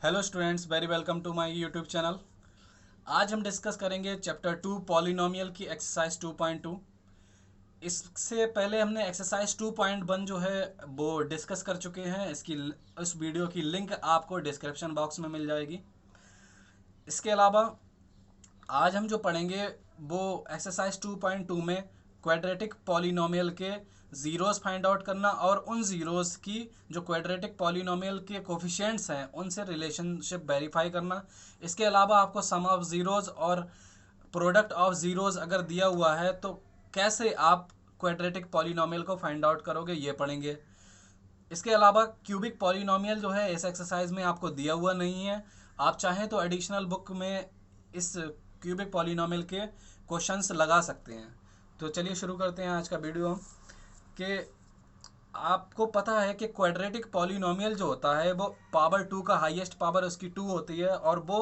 Hello students, very welcome to my YouTube channel. आज हम discuss करेंगे चैप्टर 2 पॉलिनोमियल की एक्सरसाइज 2.2। इससे पहले हमने एक्सरसाइज 2.1 जो है वो डिस्कस कर चुके हैं। इसकी उस वीडियो की लिंक आपको डिस्क्रिप्शन बॉक्स में मिल जाएगी। इसके अलावा आज हम जो पढ़ेंगे वो एक्सरसाइज 2.2 में क्वाड्रेटिक पॉलिनोमियल के ज़ीरोज़ फाइंड आउट करना और उन ज़ीरोज़ की जो क्वाड्रेटिक पॉलिनोमियल के कोफिशिएंट्स हैं उनसे रिलेशनशिप वेरीफाई करना। इसके अलावा आपको सम ऑफ ज़ीरोज़ और प्रोडक्ट ऑफ ज़ीरोज़ अगर दिया हुआ है तो कैसे आप क्वाड्रेटिक पॉलिनोमियल को फाइंड आउट करोगे, ये पढ़ेंगे। इसके अलावा क्यूबिक पॉलिनोमियल जो है इस एक्सरसाइज में आपको दिया हुआ नहीं है। आप चाहें तो एडिशनल बुक में इस क्यूबिक पॉलिनोमियल के क्वेश्चंस लगा सकते हैं। तो चलिए शुरू करते हैं आज का वीडियो। कि आपको पता है कि क्वाड्रेटिक पॉलिनोमियल जो होता है वो पावर 2 का हाईएस्ट पावर उसकी 2 होती है और वो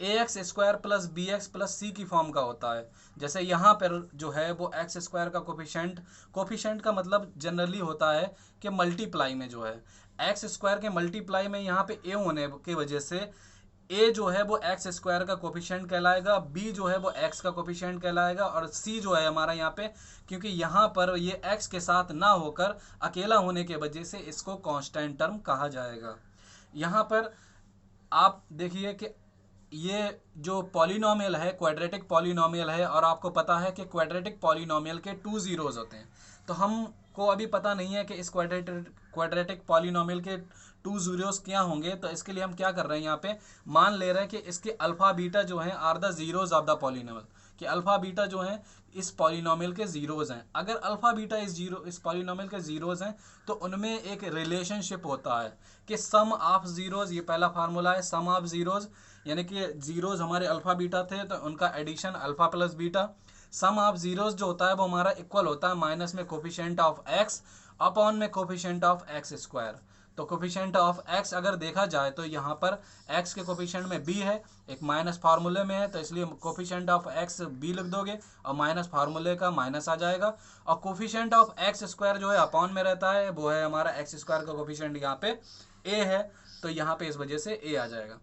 A X square plus B X plus C की फॉर्म का होता है। जैसे यहाँ पर जो है वो एक्स स्क्वायर का कोफिशेंट का मतलब जनरली होता है कि मल्टीप्लाई में जो है एक्स स्क्वायर के मल्टीप्लाई में यहाँ पे ए होने की वजह से ए जो है वो एक्स स्क्वायर का कोफिशिएंट कहलाएगा, बी जो है वो एक्स का कोफिशिएंट कहलाएगा और सी जो है हमारा यहाँ पे, क्योंकि यहाँ पर ये एक्स के साथ ना होकर अकेला होने के वजह से इसको कांस्टेंट टर्म कहा जाएगा। यहाँ पर आप देखिए कि ये जो पॉलिनोमियल है क्वाड्रेटिक पॉलिनोमियल है और आपको पता है कि क्वाड्रेटिक पॉलिनोमियल के 2 ज़ीरोज़ होते हैं। तो हमको अभी पता नहीं है कि इस क्वाड्रेटिक पॉलिनोमियल के 2 ज़ीरोज़ क्या होंगे। तो इसके लिए हम क्या कर रहे हैं, यहाँ पे मान ले रहे हैं कि इसके अल्फ़ा बीटा जो हैं are the zeros of the polynomial, कि अल्फ़ा बीटा जो हैं इस पॉलिनोमियल के ज़ीरोज़ हैं। अगर अल्फ़ा बीटा इस पॉलिनोमियल के ज़ीरोज़ हैं तो उनमें एक रिलेशनशिप होता है कि सम ऑफ ज़ीरोज़, ये पहला फार्मूला है, सम ऑफ ज़ीरोज़ यानी कि ज़ीरोज़ हमारे अल्फ़ा बीटा थे तो उनका addition alpha plus beta. Sum of zeros जो होता है वो हमारा इक्वल होता है माइनस में कोफिशिएंट ऑफ एक्स अपॉन में कोफिशिएंट ऑफ एक्स स्क्वायर। तो कोफिशिएंट ऑफ एक्स अगर देखा जाए तो यहाँ पर एक्स के कोफिशिएंट में बी है, एक माइनस फार्मूले में है तो इसलिए कोफिशिएंट ऑफ एक्स बी लिख दोगे और माइनस फार्मूले का माइनस आ जाएगा। और कोफिशिएंट ऑफ एक्स स्क्वायर जो है अपॉन में रहता है, वो है हमारा एक्स स्क्वायर का कोफिशिएंट यहाँ पे ए है, तो यहाँ पे इस वजह से ए आ जाएगा।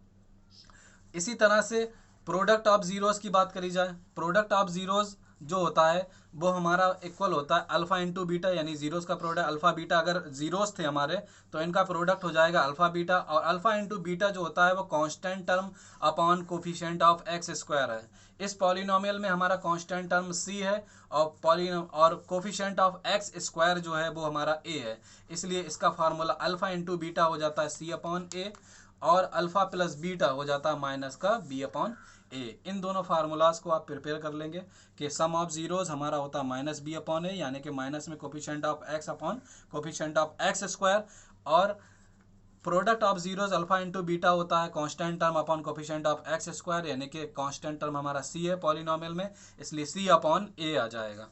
इसी तरह से प्रोडक्ट ऑफ ज़ीरोज़ की बात करी जाए, प्रोडक्ट ऑफ ज़ीरोज़ जो होता है वो हमारा इक्वल होता है अल्फ़ा इंटू बीटा, यानी ज़ीरोज़ का प्रोडक्ट अल्फ़ा बीटा, अगर ज़ीरोज़ थे हमारे तो इनका प्रोडक्ट हो जाएगा अल्फ़ा बीटा, और अल्फ़ा इंटू बीटा जो होता है वो constant term upon coefficient of x square है। इस पॉलिनोमियल में हमारा कांस्टेंट टर्म सी है और कोफिशिएंट ऑफ एक्स स्क्वायर जो है वो हमारा ए है, इसलिए इसका फार्मूला अल्फ़ा इंटू बीटा हो जाता है सी अपॉन ए और अल्फ़ा प्लस बीटा हो जाता है माइनस का बी अपॉन ए। इन दोनों फार्मूलाज को आप प्रिपेयर कर लेंगे कि सम ऑफ ज़ीरोज़ हमारा होता है माइनस बी अपॉन ए, यानी कि माइनस में coefficient of X upon coefficient of x square, और product of zeros alpha into beta होता है constant term upon coefficient of x square, यानी कि कांस्टेंट टर्म हमारा सी है पॉलिनोमियल में, इसलिए सी अपॉन ए आ जाएगा।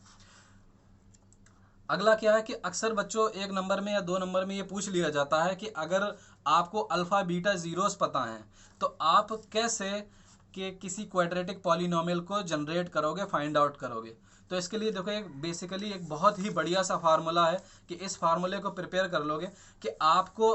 अगला क्या है कि अक्सर बच्चों 1 नंबर में या 2 नंबर में ये पूछ लिया जाता है कि अगर आपको अल्फ़ा बीटा ज़ीरोज़ पता हैं तो आप कैसे कि किसी क्वाड्रेटिक पॉलिनोमियल को जनरेट करोगे, फाइंड आउट करोगे। तो इसके लिए देखो एक बेसिकली एक बहुत ही बढ़िया सा फार्मूला है कि इस फार्मूले को प्रिपेयर कर लोगे कि आपको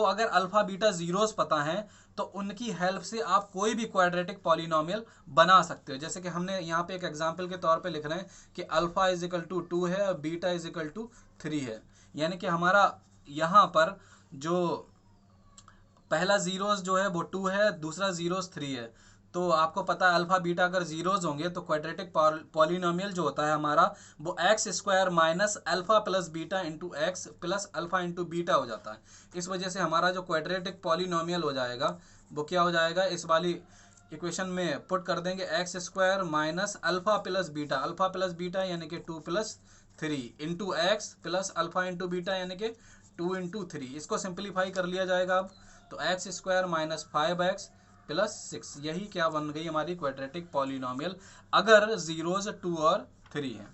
अगर अल्फ़ा बीटा ज़ीरोज़ पता हैं तो उनकी हेल्प से आप कोई भी क्वाड्रेटिक पॉलिनोमियल बना सकते हो। जैसे कि हमने यहाँ पे एक एग्जांपल के तौर पे लिख रहे हैं कि अल्फ़ा इज इक्वल टू 2 है और बीटा इज इक्वल टू 3 है, यानी कि हमारा यहाँ पर जो पहला ज़ीरोज़ जो है वो 2 है, दूसरा ज़ीरोज़ 3 है। तो आपको पता है अल्फ़ा बीटा अगर ज़ीरोज़ होंगे तो क्वाड्रेटिक पॉलिनोमियल जो होता है हमारा वो x square minus alpha plus beta into X plus alpha into beta हो जाता है। इस वजह से हमारा जो क्वाड्रेटिक पॉलिनोमियल हो जाएगा वो क्या हो जाएगा, इस वाली इक्वेशन में पुट कर देंगे x square minus alpha plus beta यानी कि 2 plus 3 into X plus alpha into beta यानी कि 2 इंटू 3। इसको सिंप्लीफाई कर लिया जाएगा अब, तो x square minus 5x plus 6, यही क्या बन गई हमारी क्वाड्रेटिक पॉलिनोमियल अगर ज़ीरोज़ 2 और 3 हैं।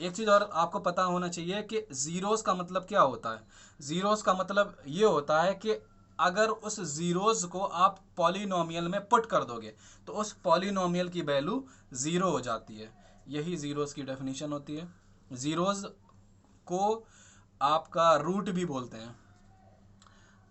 एक चीज़ और आपको पता होना चाहिए कि ज़ीरोज़ का मतलब क्या होता है। ज़ीरोज़ का मतलब ये होता है कि अगर उस ज़ीरोज़ को आप पॉलिनोमियल में पुट कर दोगे तो उस पॉलिनोमियल की वैल्यू ज़ीरो हो जाती है, यही ज़ीरोज़ की डेफिनेशन होती है। ज़ीरोज़ को आपका रूट भी बोलते हैं।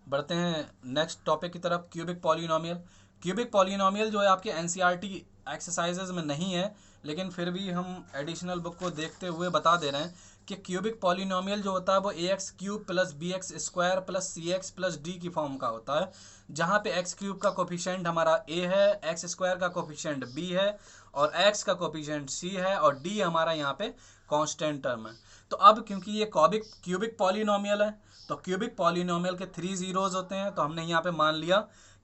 बढ़ते हैं नेक्स्ट टॉपिक की तरफ, क्यूबिक पॉलिनोमियल। क्यूबिक पॉलिनोमियल जो है आपके एनसीईआरटी एक्सरसाइजेज में नहीं है, लेकिन फिर भी हम एडिशनल बुक को देखते हुए बता दे रहे हैं कि क्यूबिक पॉलिनोमियल जो होता है वो A X cube plus B X square plus C X plus D की फॉर्म का होता है, जहाँ पे एक्स क्यूब का कोफिशिएंट हमारा ए है, एक्स स्क्वायर का कोफिशिएंट बी है और एक्स का कोफिशिएंट सी है और डी हमारा यहाँ पे कांस्टेंट टर्म है। तो अब क्योंकि ये क्यूबिक पॉलिनोमियल है तो क्यूबिक पॉलिनोमियल के 3 जीरोज होते हैं, तो हमने यहाँ पे मान लिया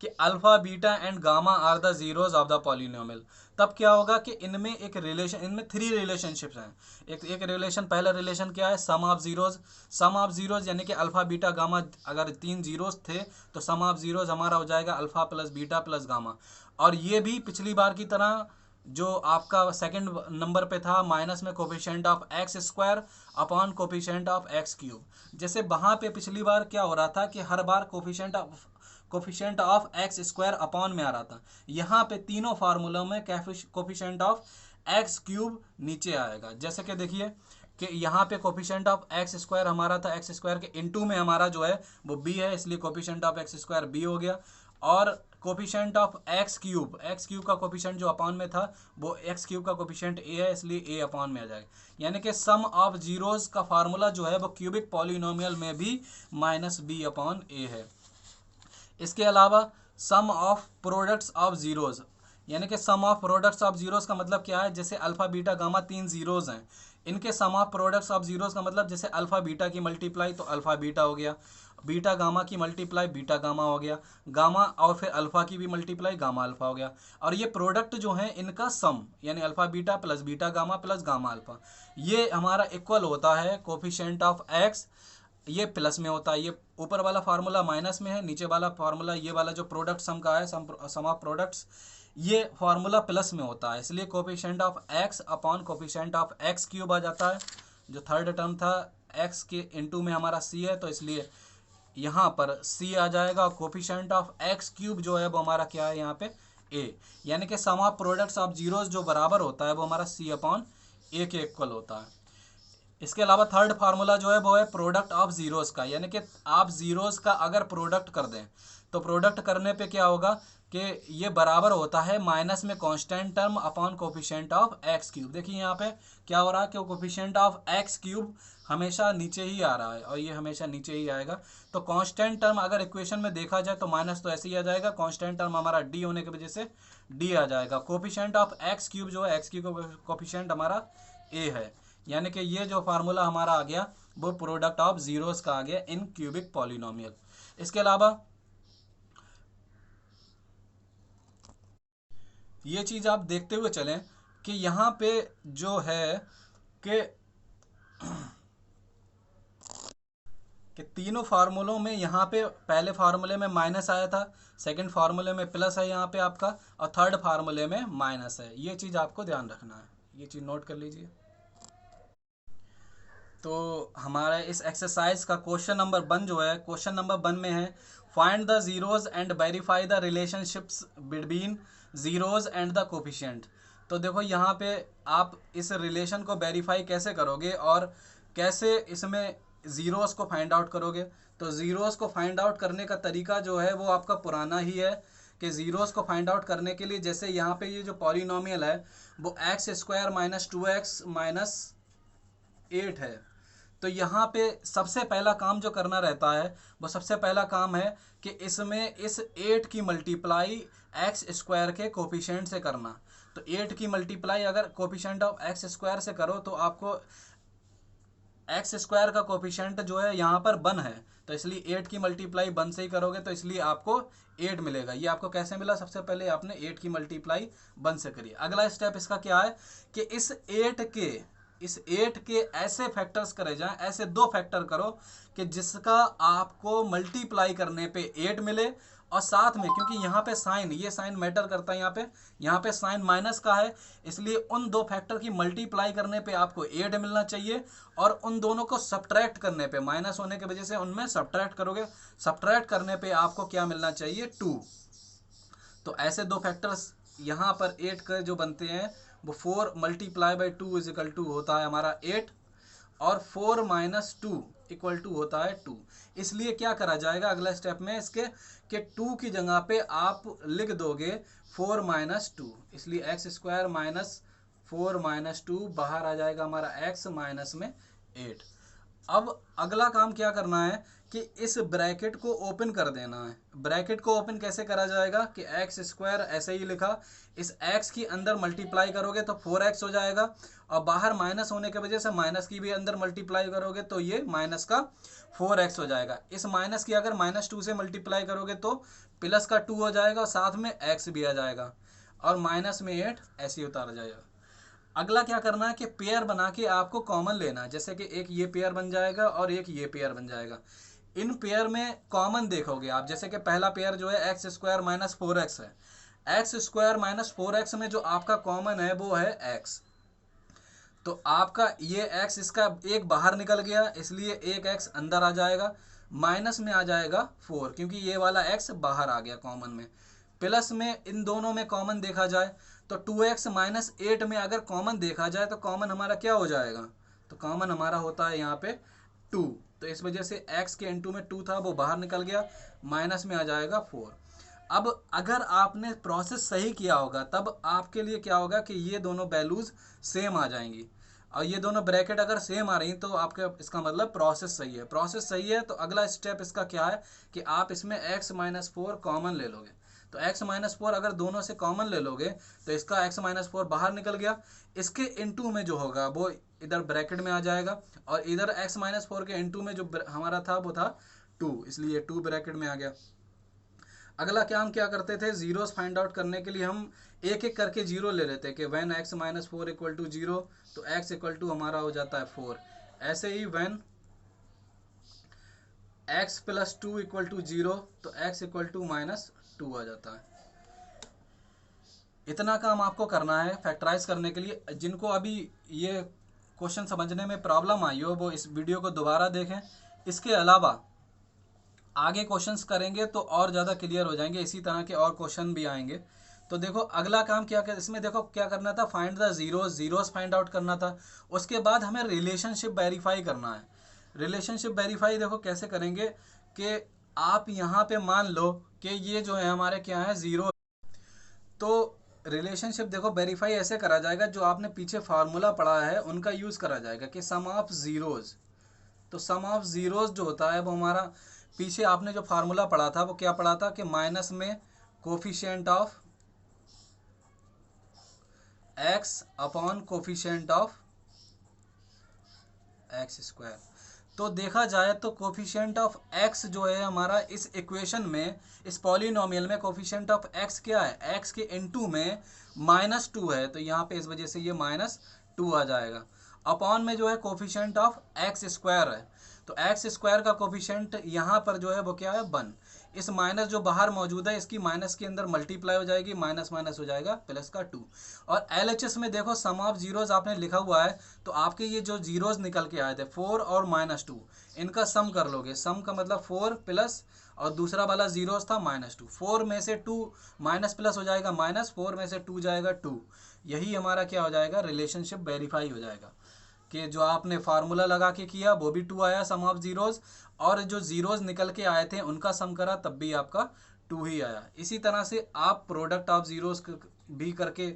कि alpha beta and gamma are the zeros of the polynomial. तब क्या होगा कि इनमें एक रिलेशन, इनमें 3 रिलेशनशिप्स हैं। एक रिलेशन, पहला रिलेशन क्या है, sum of zeros. Sum of zeros यानी कि अल्फा बीटा गामा, अगर 3 जीरोज थे तो सम ऑफ जीरोज हमारा हो जाएगा alpha plus beta plus gamma. और ये भी पिछली बार की तरह जो आपका सेकंड नंबर पे था, माइनस में coefficient of x square upon coefficient of x cube. जैसे वहाँ पे पिछली बार क्या हो रहा था कि हर बार coefficient of x square upon में आ रहा था, यहाँ पे तीनों फार्मूलों में कोफिशिएंट ऑफ एक्स क्यूब नीचे आएगा। जैसे कि देखिए कि यहाँ पे कोफिशिएंट ऑफ एक्स स्क्वायर हमारा था, एक्स स्क्वायर के इनटू में हमारा जो है वो बी है, इसलिए coefficient of x square B हो गया। और कोफिशिएंट ऑफ एक्स क्यूब का कोफिशिएंट जो अपॉन में था वो एक्स क्यूब का कोफिशिएंट ए है, इसलिए ए अपॉन में आ जाएगा। यानी कि सम ऑफ जीरोज का फार्मूला जो है वो क्यूबिक पॉलिनोमियल में भी माइनस बी अपॉन ए है। इसके अलावा सम ऑफ प्रोडक्ट्स ऑफ जीरोज, यानी कि sum of products of zeros का मतलब क्या है, जैसे अल्फा बीटा गामा 3 जीरोज हैं, इनके सम ऑफ प्रोडक्ट्स ऑफ जीरोज का मतलब जैसे अल्फा बीटा की मल्टीप्लाई तो अल्फा बीटा हो गया, बीटा गामा की मल्टीप्लाई बीटा गामा हो गया, गामा और फिर अल्फा की भी मल्टीप्लाई गामा अल्फा हो गया। और ये प्रोडक्ट जो है इनका सम यानी alpha beta plus beta gamma plus gamma alpha, ये हमारा इक्वल होता है कोफिशिएंट ऑफ एक्स, ये प्लस में होता है। ये ऊपर वाला फार्मूला माइनस में है, नीचे वाला फार्मूला ये वाला जो प्रोडक्ट सम का है, सम ऑफ प्रोडक्ट्स, ये फार्मूला प्लस में होता है, इसलिए coefficient of X upon coefficient of x cube आ जाता है। जो थर्ड टर्म था एक्स के इनटू में हमारा सी है, तो इसलिए यहाँ पर सी आ जाएगा। कोफिशिएंट ऑफ एक्स क्यूब जो है वो हमारा क्या है यहाँ पे ए, यानी कि sum of products of zeros जो बराबर होता है वो हमारा सी अपॉन ए के इक्वल होता है। इसके अलावा थर्ड फार्मूला जो है वो है प्रोडक्ट ऑफ जीरोस का, यानी कि आप जीरोस का अगर प्रोडक्ट कर दें तो प्रोडक्ट करने पे क्या होगा कि ये बराबर होता है माइनस में constant term upon coefficient of x cube. देखिए यहाँ पे क्या हो रहा है कि कोफिशिएंट ऑफ एक्स क्यूब हमेशा नीचे ही आ रहा है और ये हमेशा नीचे ही आएगा। तो कांस्टेंट टर्म अगर इक्वेशन में देखा जाए तो माइनस तो ऐसे ही आ जाएगा, कांस्टेंट टर्म हमारा डी होने की वजह से डी आ जाएगा। कोफिशिएंट ऑफ एक्स क्यूब जो है, एक्स क्यूब कोफिशिएंट हमारा ए है, यानी कि ये जो फार्मूला हमारा आ गया वो प्रोडक्ट ऑफ जीरोस का आ गया इन क्यूबिक पॉलिनोमियल। इसके अलावा ये चीज आप देखते हुए चलें कि यहाँ पे जो है कि तीनों फार्मूलों में यहाँ पे पहले फार्मूले में माइनस आया था, सेकंड फार्मूले में प्लस है यहाँ पे आपका, और थर्ड फार्मूले में माइनस है। ये चीज़ आपको ध्यान रखना है, ये चीज़ नोट कर लीजिए। तो हमारे इस एक्सरसाइज का क्वेश्चन नंबर 1 जो है, क्वेश्चन नंबर 1 में है find the zeros and verify the relationships between zeros and the coefficient. तो देखो यहाँ पे आप इस रिलेशन को वेरीफाई कैसे करोगे और कैसे इसमें ज़ीरोस को फाइंड आउट करोगे। तो ज़ीरोस को फाइंड आउट करने का तरीका जो है वो आपका पुराना ही है कि ज़ीरोस को फाइंड आउट करने के लिए जैसे यहाँ पे ये जो पॉलिनोमियल है वो x square minus 2x minus 8 है। तो यहाँ पे सबसे पहला काम जो करना रहता है वो सबसे पहला काम है कि इसमें इस 8 की मल्टीप्लाई एक्स स्क्वायर के कोफिशिएंट से करना। तो 8 की मल्टीप्लाई अगर कोफिशिएंट ऑफ एक्स स्क्वायर से करो तो आपको एक्स स्क्वायर का कोफिशिएंट जो है यहाँ पर 1 है, तो इसलिए 8 की मल्टीप्लाई 1 से ही करोगे तो इसलिए आपको 8 मिलेगा। ये आपको कैसे मिला, सबसे पहले आपने 8 की मल्टीप्लाई 1 से करी। अगला स्टेप इसका क्या है कि इस 8 के ऐसे फैक्टर्स करे जाएं, ऐसे 2 फैक्टर करो कि जिसका आपको मल्टीप्लाई करने पे 8 मिले, और साथ में क्योंकि यहाँ पे साइन, ये साइन मैटर करता है, यहाँ पे साइन माइनस का है, इसलिए उन 2 फैक्टर की मल्टीप्लाई करने पे आपको 8 मिलना चाहिए, और उन दोनों को सब्ट्रैक्ट करने पे, माइनस होने की वजह से उनमें सब्ट्रैक्ट करोगे, सब्ट्रैक्ट करने पे आपको क्या मिलना चाहिए, 2। तो ऐसे 2 फैक्टर्स यहाँ पर 8 के जो बनते हैं वो 4 multiply by 2 is equal to होता है हमारा 8। और 4 माइनस टू इक्वल टू होता है 2। इसलिए क्या करा जाएगा अगला स्टेप में इसके कि 2 की जगह पे आप लिख दोगे 4 माइनस टू, इसलिए x square minus 4 minus two, बाहर आ जाएगा हमारा एक्स माइनस में 8। अब अगला काम क्या करना है कि इस ब्रैकेट को ओपन कर देना है। ब्रैकेट को ओपन कैसे करा जाएगा कि एक्स स्क्वायर ऐसे ही लिखा, इस एक्स की अंदर मल्टीप्लाई करोगे तो 4x हो जाएगा, और बाहर माइनस होने की वजह से माइनस की भी अंदर मल्टीप्लाई करोगे तो ये माइनस का 4x हो जाएगा। इस माइनस की अगर -2 से मल्टीप्लाई करोगे तो प्लस का 2 हो जाएगा और साथ में x भी आ जाएगा, और माइनस में 8 ऐसे ही उतारा जाएगा। अगला क्या करना है कि पेयर बना के आपको कॉमन लेना है, जैसे कि एक ये पेयर बन जाएगा और एक ये पेयर बन जाएगा। इन पेयर में कॉमन देखोगे आप, जैसे कि पहला पेयर जो है एक्स स्क्वायर माइनस 4x है, एक्स स्क्वायर माइनस 4x में जो आपका कॉमन है वो है x। तो आपका ये x इसका एक बाहर निकल गया, इसलिए एक x अंदर आ जाएगा, माइनस में आ जाएगा 4 क्योंकि ये वाला x बाहर आ गया कॉमन में। प्लस में इन दोनों में कॉमन देखा जाए तो 2x माइनस 8 में अगर कॉमन देखा जाए तो कॉमन हमारा क्या हो जाएगा, तो कॉमन हमारा होता है यहाँ पे 2। तो इस वजह से x के इनटू में 2 था वो बाहर निकल गया, माइनस में आ जाएगा 4। अब अगर आपने प्रोसेस सही किया होगा तब आपके लिए क्या होगा कि ये दोनों वैल्यूज सेम आ जाएंगी, और ये दोनों ब्रैकेट अगर सेम आ रही तो आपके इसका मतलब प्रोसेस सही है। प्रोसेस सही है तो अगला स्टेप इसका क्या है कि आप इसमें x माइनस 4 कॉमन ले लोगे। तो x माइनस 4 अगर दोनों से कॉमन ले लोगे तो इसका x माइनस 4 बाहर निकल गया, इसके इनटू में जो होगा वो इधर ब्रैकेट में आ जाएगा, और इधर x माइनस 4 के इनटू में जो हमारा था वो था 2, इसलिए 2 ब्रैकेट में आ गया। अगला क्या हम क्या करते थे, जीरोस फाइंड आउट करने के लिए हम एक एक करके जीरो ले लेते कि when x minus 4 equal to 0 तो x इक्वल टू हमारा हो जाता है 4। ऐसे ही when x plus 2 equal to 0 तो x इक्वल टू माइनस 2 आ जाता है। इतना काम आपको करना है फैक्टराइज करने के लिए। जिनको अभी ये क्वेश्चन समझने में प्रॉब्लम आई हो वो इस वीडियो को दोबारा देखें। इसके अलावा आगे क्वेश्चंस करेंगे तो और ज़्यादा क्लियर हो जाएंगे, इसी तरह के और क्वेश्चन भी आएंगे। तो देखो अगला काम क्या क्या इसमें देखो क्या करना था, find the zeros find out करना था। उसके बाद हमें रिलेशनशिप वेरीफाई करना है। रिलेशनशिप वेरीफाई देखो कैसे करेंगे कि आप यहाँ पे मान लो कि ये जो है हमारे क्या है जीरो, तो रिलेशनशिप देखो वेरीफाई ऐसे करा जाएगा, जो आपने पीछे फार्मूला पढ़ा है उनका यूज़ करा जाएगा कि सम ऑफ जीरोज। तो सम ऑफ जीरोज जो होता है वो हमारा पीछे आपने जो फार्मूला पढ़ा था वो क्या पढ़ा था कि माइनस में coefficient of X upon coefficient of x square. तो देखा जाए तो कोफिशिएंट ऑफ एक्स जो है हमारा इस इक्वेशन में, इस पॉलिनोमियल में कोफिशिएंट ऑफ एक्स क्या है, एक्स के इनटू में -2 है, तो यहाँ पे इस वजह से ये -2 आ जाएगा। अपॉन में जो है कोफिशिएंट ऑफ एक्स स्क्वायर है, तो एक्स स्क्वायर का कोफिशिएंट यहाँ पर जो है वो क्या है 1। इस माइनस जो बाहर मौजूद है इसकी माइनस के अंदर मल्टीप्लाई हो जाएगी, माइनस माइनस हो जाएगा प्लस का 2। और LHS में देखो सम ऑफ जीरोज आपने लिखा हुआ है, तो आपके ये जो जीरोज निकल के आए थे 4 और -2, इनका सम कर लोगे। सम का मतलब 4 प्लस और दूसरा वाला जीरोज था -2, 4 में से 2 माइनस प्लस हो जाएगा माइनस, 4 में से 2 जाएगा 2। यही हमारा क्या हो जाएगा, रिलेशनशिप वेरीफाई हो जाएगा कि जो आपने फार्मूला लगा के किया वो भी 2 आया सम ऑफ जीरोज, और जो जीरोज निकल के आए थे उनका सम करा तब भी आपका 2 ही आया। इसी तरह से आप प्रोडक्ट ऑफ जीरोज भी करके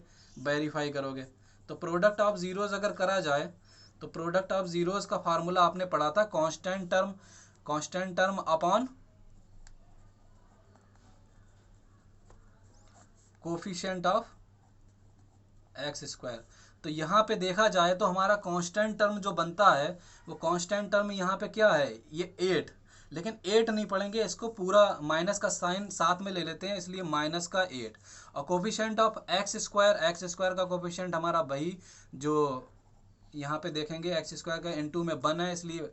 वेरीफाई करोगे। तो प्रोडक्ट ऑफ जीरोज अगर करा जाए तो प्रोडक्ट ऑफ जीरोज का फार्मूला आपने पढ़ा था constant term upon coefficient of x square. तो यहाँ पे देखा जाए तो हमारा कांस्टेंट टर्म जो बनता है वो कांस्टेंट टर्म यहाँ पे क्या है, ये 8, लेकिन 8 नहीं पढ़ेंगे, इसको पूरा माइनस का साइन साथ में ले लेते हैं, इसलिए माइनस का 8। और कोफिशिएंट ऑफ एक्स स्क्वायर का कोफिशिएंट हमारा वही जो यहाँ पे देखेंगे एक्स स्क्वायर का इनटू में 1 है, इसलिए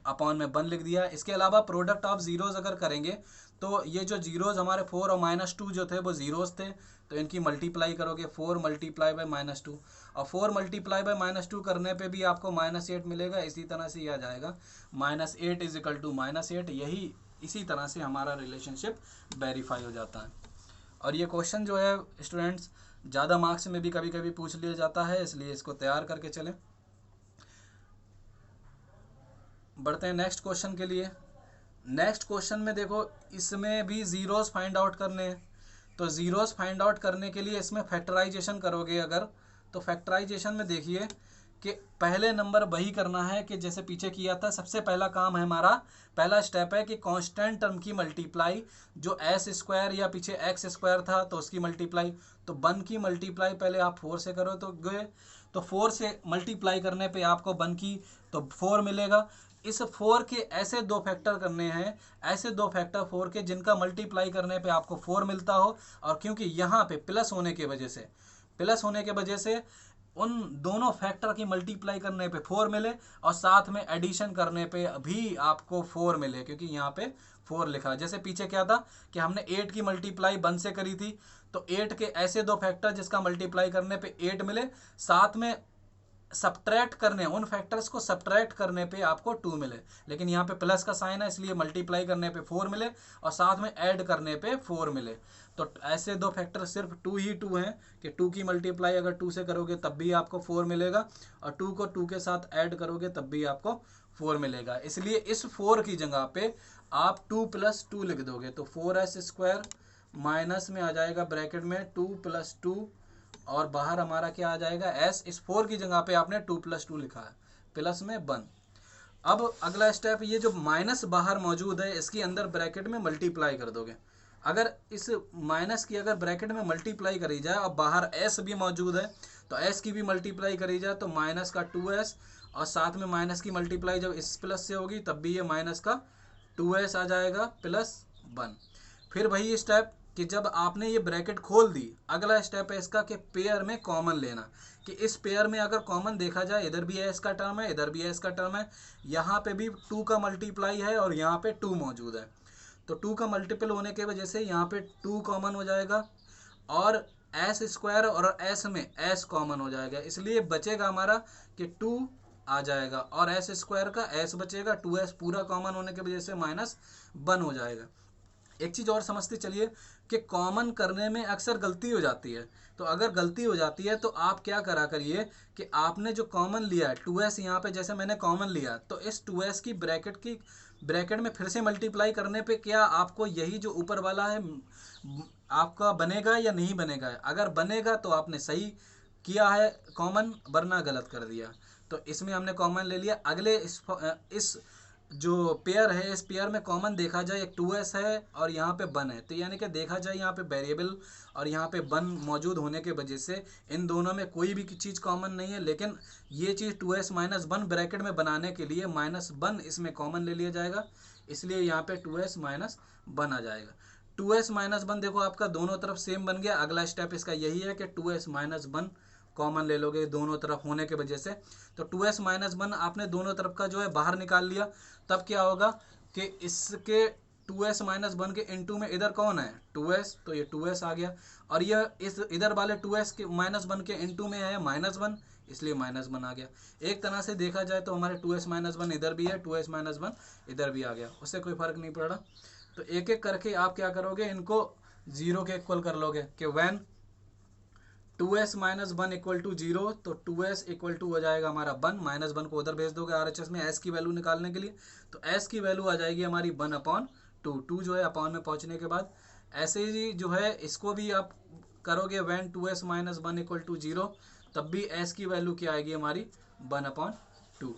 अपॉन में 1 लिख दिया। इसके अलावा प्रोडक्ट ऑफ जीरोज अगर करेंगे तो ये जो जीरोज हमारे 4 और -2 जो थे वो जीरोज थे, तो इनकी मल्टीप्लाई करोगे 4 मल्टीप्लाई बाय -2, और 4 मल्टीप्लाई बाय -2 करने पे भी आपको -8 मिलेगा। इसी तरह से ये आ जाएगा -8 इज इक्वल टू -8। यही इसी तरह से हमारा रिलेशनशिप वेरीफाई हो जाता है। और ये क्वेश्चन जो है स्टूडेंट्स ज़्यादा मार्क्स में भी कभी कभी पूछ लिया जाता है, इसलिए इसको तैयार करके चलें। बढ़ते हैं नेक्स्ट क्वेश्चन के लिए। नेक्स्ट क्वेश्चन में देखो, इसमें भी ज़ीरोज़ फाइंड आउट करने हैं। तो ज़ीरोज़ फाइंड आउट करने के लिए इसमें फैक्टराइजेशन करोगे अगर, तो फैक्टराइजेशन में देखिए कि पहले नंबर वही करना है कि जैसे पीछे किया था। सबसे पहला काम है हमारा, पहला स्टेप है कि कांस्टेंट टर्म की मल्टीप्लाई, जो एस स्क्वायर या पीछे एक्स स्क्वायर था तो उसकी मल्टीप्लाई, तो 1 की मल्टीप्लाई पहले आप 4 से करो तो गए, तो 4 से मल्टीप्लाई करने पे आपको 1 की तो 4 मिलेगा। इस 4 के ऐसे दो फैक्टर करने हैं, ऐसे दो फैक्टर 4 के जिनका मल्टीप्लाई करने पे आपको 4 मिलता हो, और क्योंकि यहाँ पे प्लस होने की वजह से, प्लस होने के वजह से उन दोनों फैक्टर की मल्टीप्लाई करने पे 4 मिले, और साथ में एडिशन करने पे भी आपको 4 मिले, क्योंकि यहाँ पे 4 लिखा है। जैसे पीछे क्या था कि हमने 8 की मल्टीप्लाई 1 से करी थी, तो 8 के ऐसे दो फैक्टर जिसका मल्टीप्लाई करने पे 8 मिले, साथ में सब्ट्रैक्ट करने, उन फैक्टर्स को सब्ट्रैक्ट करने पे आपको 2 मिले, लेकिन यहाँ पे प्लस का साइन है इसलिए मल्टीप्लाई करने पे 4 मिले, और साथ में ऐड करने पे 4 मिले। तो ऐसे दो फैक्टर सिर्फ 2 ही 2 हैं कि 2 की मल्टीप्लाई अगर 2 से करोगे तब भी आपको 4 मिलेगा, और 2 को 2 के साथ ऐड करोगे तब भी आपको 4 मिलेगा। इसलिए इस 4 की जगह पे आप 2 + 2 लिख दोगे, तो 4s² माइनस में आ जाएगा ब्रैकेट में 2 + 2, और बाहर हमारा क्या आ जाएगा s। इस 4 की जगह पे आपने 2 + 2 लिखा है, प्लस में 1। अब अगला स्टेप, ये जो माइनस बाहर मौजूद है इसकी अंदर ब्रैकेट में मल्टीप्लाई कर दोगे। अगर इस माइनस की अगर ब्रैकेट में मल्टीप्लाई करी जाए और बाहर s भी मौजूद है, तो s की भी मल्टीप्लाई करी जाए तो माइनस का 2s, और साथ में माइनस की मल्टीप्लाई जब इस प्लस से होगी तब भी ये माइनस का 2s आ जाएगा +1। फिर वही स्टेप कि जब आपने ये ब्रैकेट खोल दी, अगला स्टेप है इसका कि पेयर में कॉमन लेना, कि इस पेयर में अगर कॉमन देखा जाए, इधर भी एस का टर्म है, इधर भी एस का टर्म है, यहाँ पे भी 2 का मल्टीप्लाई है और यहाँ पे 2 मौजूद है, तो 2 का मल्टीपल होने की वजह से यहाँ पे 2 कॉमन हो जाएगा, और s² और s में s कॉमन हो जाएगा, इसलिए बचेगा हमारा कि 2 आ जाएगा, और s² का s बचेगा, 2s पूरा कॉमन होने की वजह से -1 हो जाएगा। एक चीज़ और समझते चलिए कि कॉमन करने में अक्सर गलती हो जाती है, तो अगर गलती हो जाती है तो आप क्या करा करिए कि आपने जो कॉमन लिया है 2s, यहाँ पे जैसे मैंने कॉमन लिया तो इस 2s की ब्रैकेट में फिर से मल्टीप्लाई करने पे क्या आपको यही जो ऊपर वाला है आपका बनेगा या नहीं बनेगा। अगर बनेगा तो आपने सही किया है कॉमन, वरना गलत कर दिया। तो इसमें हमने कॉमन ले लिया। अगले इस जो पेयर है, इस पेयर में कॉमन देखा जाए एक 2s है और यहाँ पे 1 है, तो यानी कि देखा जाए यहाँ पे वेरिएबल और यहाँ पे 1 मौजूद होने के वजह से इन दोनों में कोई भी चीज़ कॉमन नहीं है, लेकिन ये चीज़ 2s - 1 ब्रैकेट में बनाने के लिए -1 इसमें कॉमन ले लिया जाएगा, इसलिए यहाँ पे 2s - 1 आ जाएगा। 2s - 1 देखो आपका दोनों तरफ सेम बन गया। अगला स्टेप इसका यही है कि 2s - 1 कॉमन ले लोगे दोनों तरफ होने के वजह से, तो 2s - 1 आपने दोनों तरफ का जो है बाहर निकाल लिया, तब क्या होगा कि इसके 2s - 1 के इनटू में इधर कौन है 2s, तो ये 2s आ गया, और यह इस इधर वाले 2s के -1 के इनटू में है -1, इसलिए -1 आ गया। एक तरह से देखा जाए तो हमारे 2s - 1 इधर भी है, 2s - 1 इधर भी आ गया, उससे कोई फर्क नहीं पड़ रहा। तो एक एक करके आप क्या करोगे, इनको 0 के इक्वल कर लोगे कि व्हेन 2s - 1 = 0, तो 2s = हो जाएगा हमारा 1, -1 को उधर भेज दोगे RHS में s की वैल्यू निकालने के लिए, तो s की वैल्यू आ जाएगी हमारी 1/2, 2 जो है अपॉन में पहुंचने के बाद। ऐसे ही जो है इसको भी आप करोगे व्हेन 2s - 1 = 0, तब भी s की वैल्यू क्या आएगी हमारी 1/2।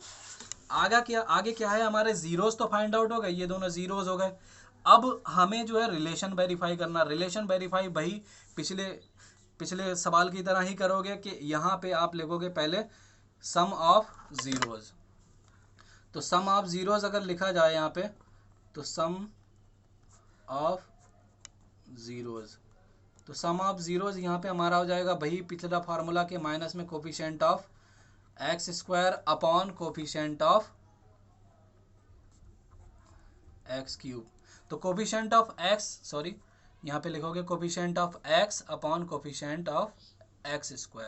आगे क्या है हमारे जीरोस तो फाइंड आउट हो गए, ये दोनों जीरोस हो गए। अब हमें जो है रिलेशन वेरीफाई करना। रिलेशन वेरीफाई वही पिछले सवाल की तरह ही करोगे कि यहाँ पे आप लिखोगे पहले सम ऑफ जीरोज। तो सम ऑफ जीरोज अगर लिखा जाए यहाँ पे, तो सम ऑफ जीरोज, तो सम ऑफ जीरोज यहाँ पे हमारा हो जाएगा वही पिछला फार्मूला के माइनस में coefficient of x² upon coefficient of x³। तो कोफिशिएंट ऑफ x, यहाँ पे लिखोगे coefficient of x upon coefficient of x²।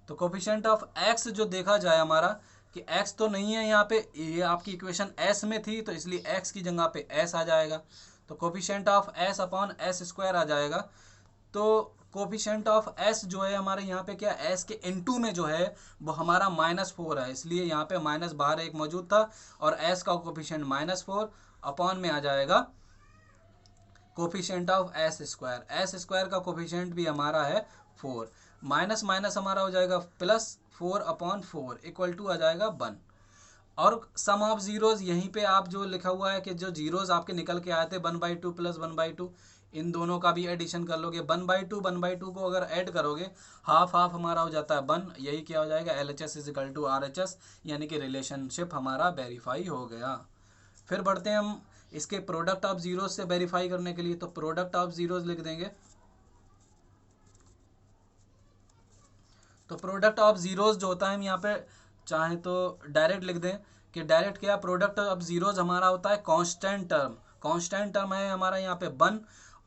तो कोफिशिएंट ऑफ x जो देखा जाए हमारा कि x तो नहीं है यहाँ पे, ये आपकी इक्वेशन s में थी तो इसलिए x की जगह पे s आ जाएगा, तो coefficient of s upon s² आ जाएगा। तो कोफिशिएंट ऑफ एस जो है हमारे यहाँ पे क्या, एस के इनटू में जो है वो हमारा -4 है, इसलिए यहाँ पे माइनस बाहर एक मौजूद था और एस का कोफिशिएंट -4 अपॉन में आ जाएगा कोफिशिएंट ऑफ एस स्क्वायर का कोफिशिएंट भी हमारा है 4, माइनस माइनस हमारा हो जाएगा +4/4 इक्वल टू आ जाएगा 1। और सम ऑफ जीरोज यहीं पे आप जो लिखा हुआ है कि जो जीरोज आपके निकल के आए थे 1/2 + 1/2, इन दोनों का भी एडिशन कर लोगे। 1/2 को अगर ऐड करोगे हाफ हाफ हमारा हो जाता है 1, यही क्या हो जाएगा LHS = RHS, यानी कि रिलेशनशिप हमारा वेरीफाई हो गया। फिर बढ़ते हैं हम इसके प्रोडक्ट ऑफ जीरोज से वेरीफाई करने के लिए, तो प्रोडक्ट ऑफ जीरोज लिख देंगे। तो प्रोडक्ट ऑफ जीरोज जो होता है हम यहाँ पे चाहें तो डायरेक्ट लिख दें कि डायरेक्ट क्या, प्रोडक्ट ऑफ जीरोज हमारा होता है कांस्टेंट टर्म है हमारा यहाँ पे 1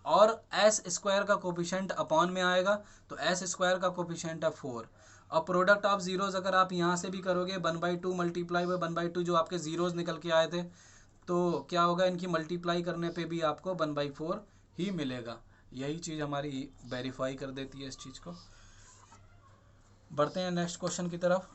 और एस स्क्वायर का कोफिशिएंट अपॉन में आएगा, तो एस स्क्वायर का कोफिशिएंट है 4। और प्रोडक्ट ऑफ जीरोज अगर आप यहाँ से भी करोगे 1/2 मल्टीप्लाई बाय 1/2 जो आपके जीरोज निकल के आए थे, तो क्या होगा, इनकी मल्टीप्लाई करने पे भी आपको 1/4 ही मिलेगा। यही चीज़ हमारी वेरीफाई कर देती है इस चीज़ को। बढ़ते हैं नेक्स्ट क्वेश्चन की तरफ।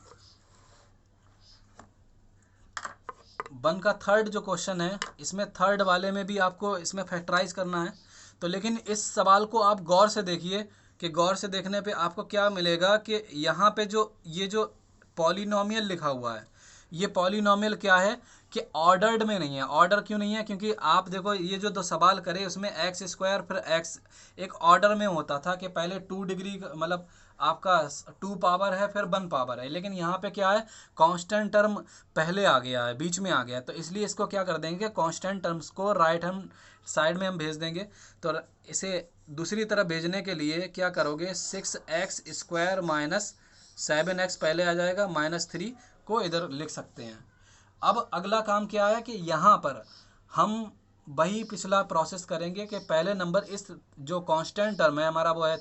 1 का थर्ड जो क्वेश्चन है, इसमें थर्ड वाले में भी आपको इसमें फैक्टराइज करना है, तो लेकिन इस सवाल को आप गौर से देखिए कि गौर से देखने पे आपको क्या मिलेगा कि यहाँ पे जो ये जो पॉलिनोमियल लिखा हुआ है, ये पॉलिनोमियल क्या है कि ऑर्डर्ड में नहीं है। ऑर्डर क्यों नहीं है, क्योंकि आप देखो ये जो दो सवाल करे उसमें x² फिर x एक ऑर्डर में होता था कि पहले 2 डिग्री मतलब आपका 2 पावर है फिर 1 पावर है, लेकिन यहाँ पे क्या है कांस्टेंट टर्म पहले आ गया है, बीच में आ गया है, तो इसलिए इसको क्या कर देंगे, कांस्टेंट टर्म्स को राइट हैंड साइड में हम भेज देंगे। तो इसे दूसरी तरफ भेजने के लिए क्या करोगे, 6x² - 7x पहले आ जाएगा, -3 को इधर लिख सकते हैं। अब अगला काम क्या है कि यहाँ पर हम वही पिछला प्रोसेस करेंगे कि पहले नंबर इस जो कांस्टेंट टर्म है हमारा वो है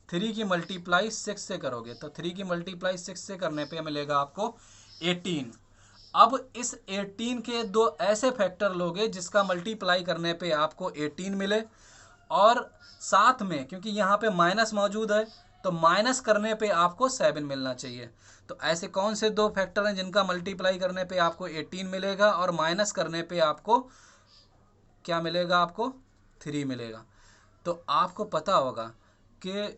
3 की मल्टीप्लाई 6 से करोगे, तो 3 की मल्टीप्लाई 6 से करने पे मिलेगा आपको 18। अब इस 18 के दो ऐसे फैक्टर लोगे जिसका मल्टीप्लाई करने पे आपको 18 मिले, और साथ में क्योंकि यहाँ पे माइनस मौजूद है तो माइनस करने पे आपको 7 मिलना चाहिए। तो ऐसे कौन से दो फैक्टर हैं जिनका मल्टीप्लाई करने पे आपको 18 मिलेगा और माइनस करने पे आपको क्या मिलेगा, आपको 3 मिलेगा। तो आपको पता होगा कि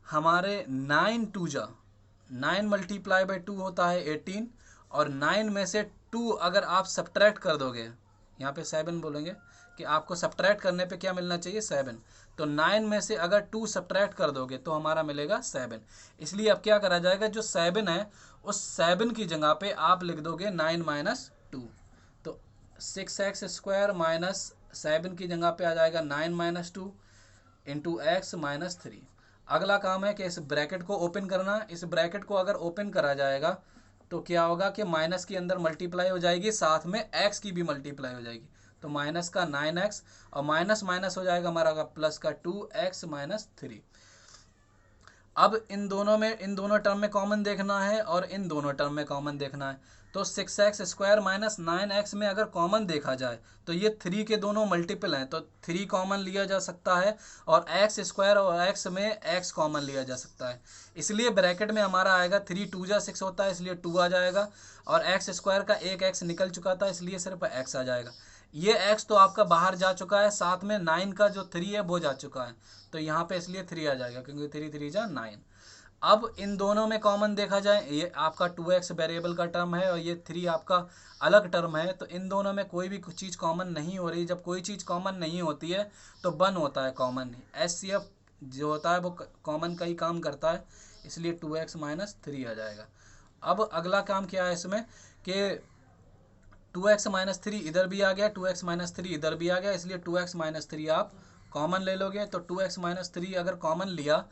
हमारे 9 मल्टीप्लाई बाई 2 होता है 18, और 9 में से 2 अगर आप सब्ट्रैक्ट कर दोगे, यहाँ पे 7 बोलेंगे कि आपको सब्ट्रैक्ट करने पे क्या मिलना चाहिए, 7। तो 9 में से अगर 2 सब्ट्रैक्ट कर दोगे तो हमारा मिलेगा 7। इसलिए अब क्या करा जाएगा, जो 7 है उस 7 की जगह पे आप लिख दोगे 9 - 2, तो 6x² - 7 की जगह पे आ जाएगा 9 - 2 इंटू x - 3। अगला काम है कि इस ब्रैकेट को ओपन करना। इस ब्रैकेट को अगर ओपन करा जाएगा तो क्या होगा कि माइनस की अंदर मल्टीप्लाई हो जाएगी, साथ में x की भी मल्टीप्लाई हो जाएगी, तो माइनस का 9x और माइनस माइनस हो जाएगा हमारा प्लस का 2x - 3। अब इन दोनों टर्म में कॉमन देखना है और इन दोनों टर्म में कॉमन देखना है। तो 6x² - 9x में अगर कॉमन देखा जाए तो ये 3 के दोनों मल्टीपल हैं, तो 3 कॉमन लिया जा सकता है, और x² और x में x कॉमन लिया जा सकता है। इसलिए ब्रैकेट में हमारा आएगा 3 2 जा 6 होता है, इसलिए 2 आ जाएगा, और x² का एक x निकल चुका था इसलिए सिर्फ x आ जाएगा। ये x तो आपका बाहर जा चुका है, साथ में 9 का जो 3 है वो जा चुका है, तो यहाँ पे इसलिए 3 आ जाएगा क्योंकि 3 3 जा 9। अब इन दोनों में कॉमन देखा जाए, ये आपका 2x वेरिएबल का टर्म है और ये 3 आपका अलग टर्म है, तो इन दोनों में कोई भी चीज़ कॉमन नहीं हो रही। जब कोई चीज़ कॉमन नहीं होती है तो 1 होता है कॉमन, HCF जो होता है वो कॉमन का ही काम करता है, इसलिए 2x - 3 आ जाएगा। अब अगला काम क्या है इसमें कि 2x - 3 इधर भी आ गया, 2x - 3 इधर भी आ गया, इसलिए 2x - 3 आप कॉमन ले लोगे। तो 2x - 3 अगर कॉमन लिया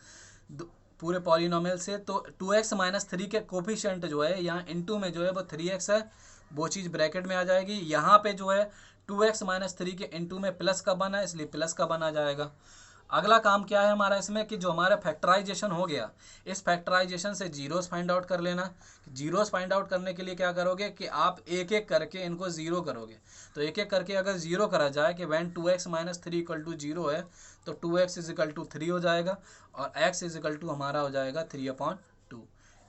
पूरे पॉलिनोमियल से, तो 2x - 3 के कोफिशिएंट जो है यहाँ इनटू में जो है वो 3x है, वो चीज़ ब्रैकेट में आ जाएगी। यहाँ पे जो है 2x - 3 के इनटू में प्लस का 1 है, इसलिए प्लस का 1 आ जाएगा। अगला काम क्या है हमारा इसमें कि जो हमारा फैक्टराइजेशन हो गया, इस फैक्टराइजेशन से जीरोस फाइंड आउट कर लेना। जीरोस फाइंड आउट करने के लिए क्या करोगे कि आप एक एक करके इनको जीरो करोगे। तो एक एक करके अगर जीरो करा जाए कि वैन 2x - 3 = 0 है तो 2x = 3 हो जाएगा और x = हमारा हो जाएगा 3/2।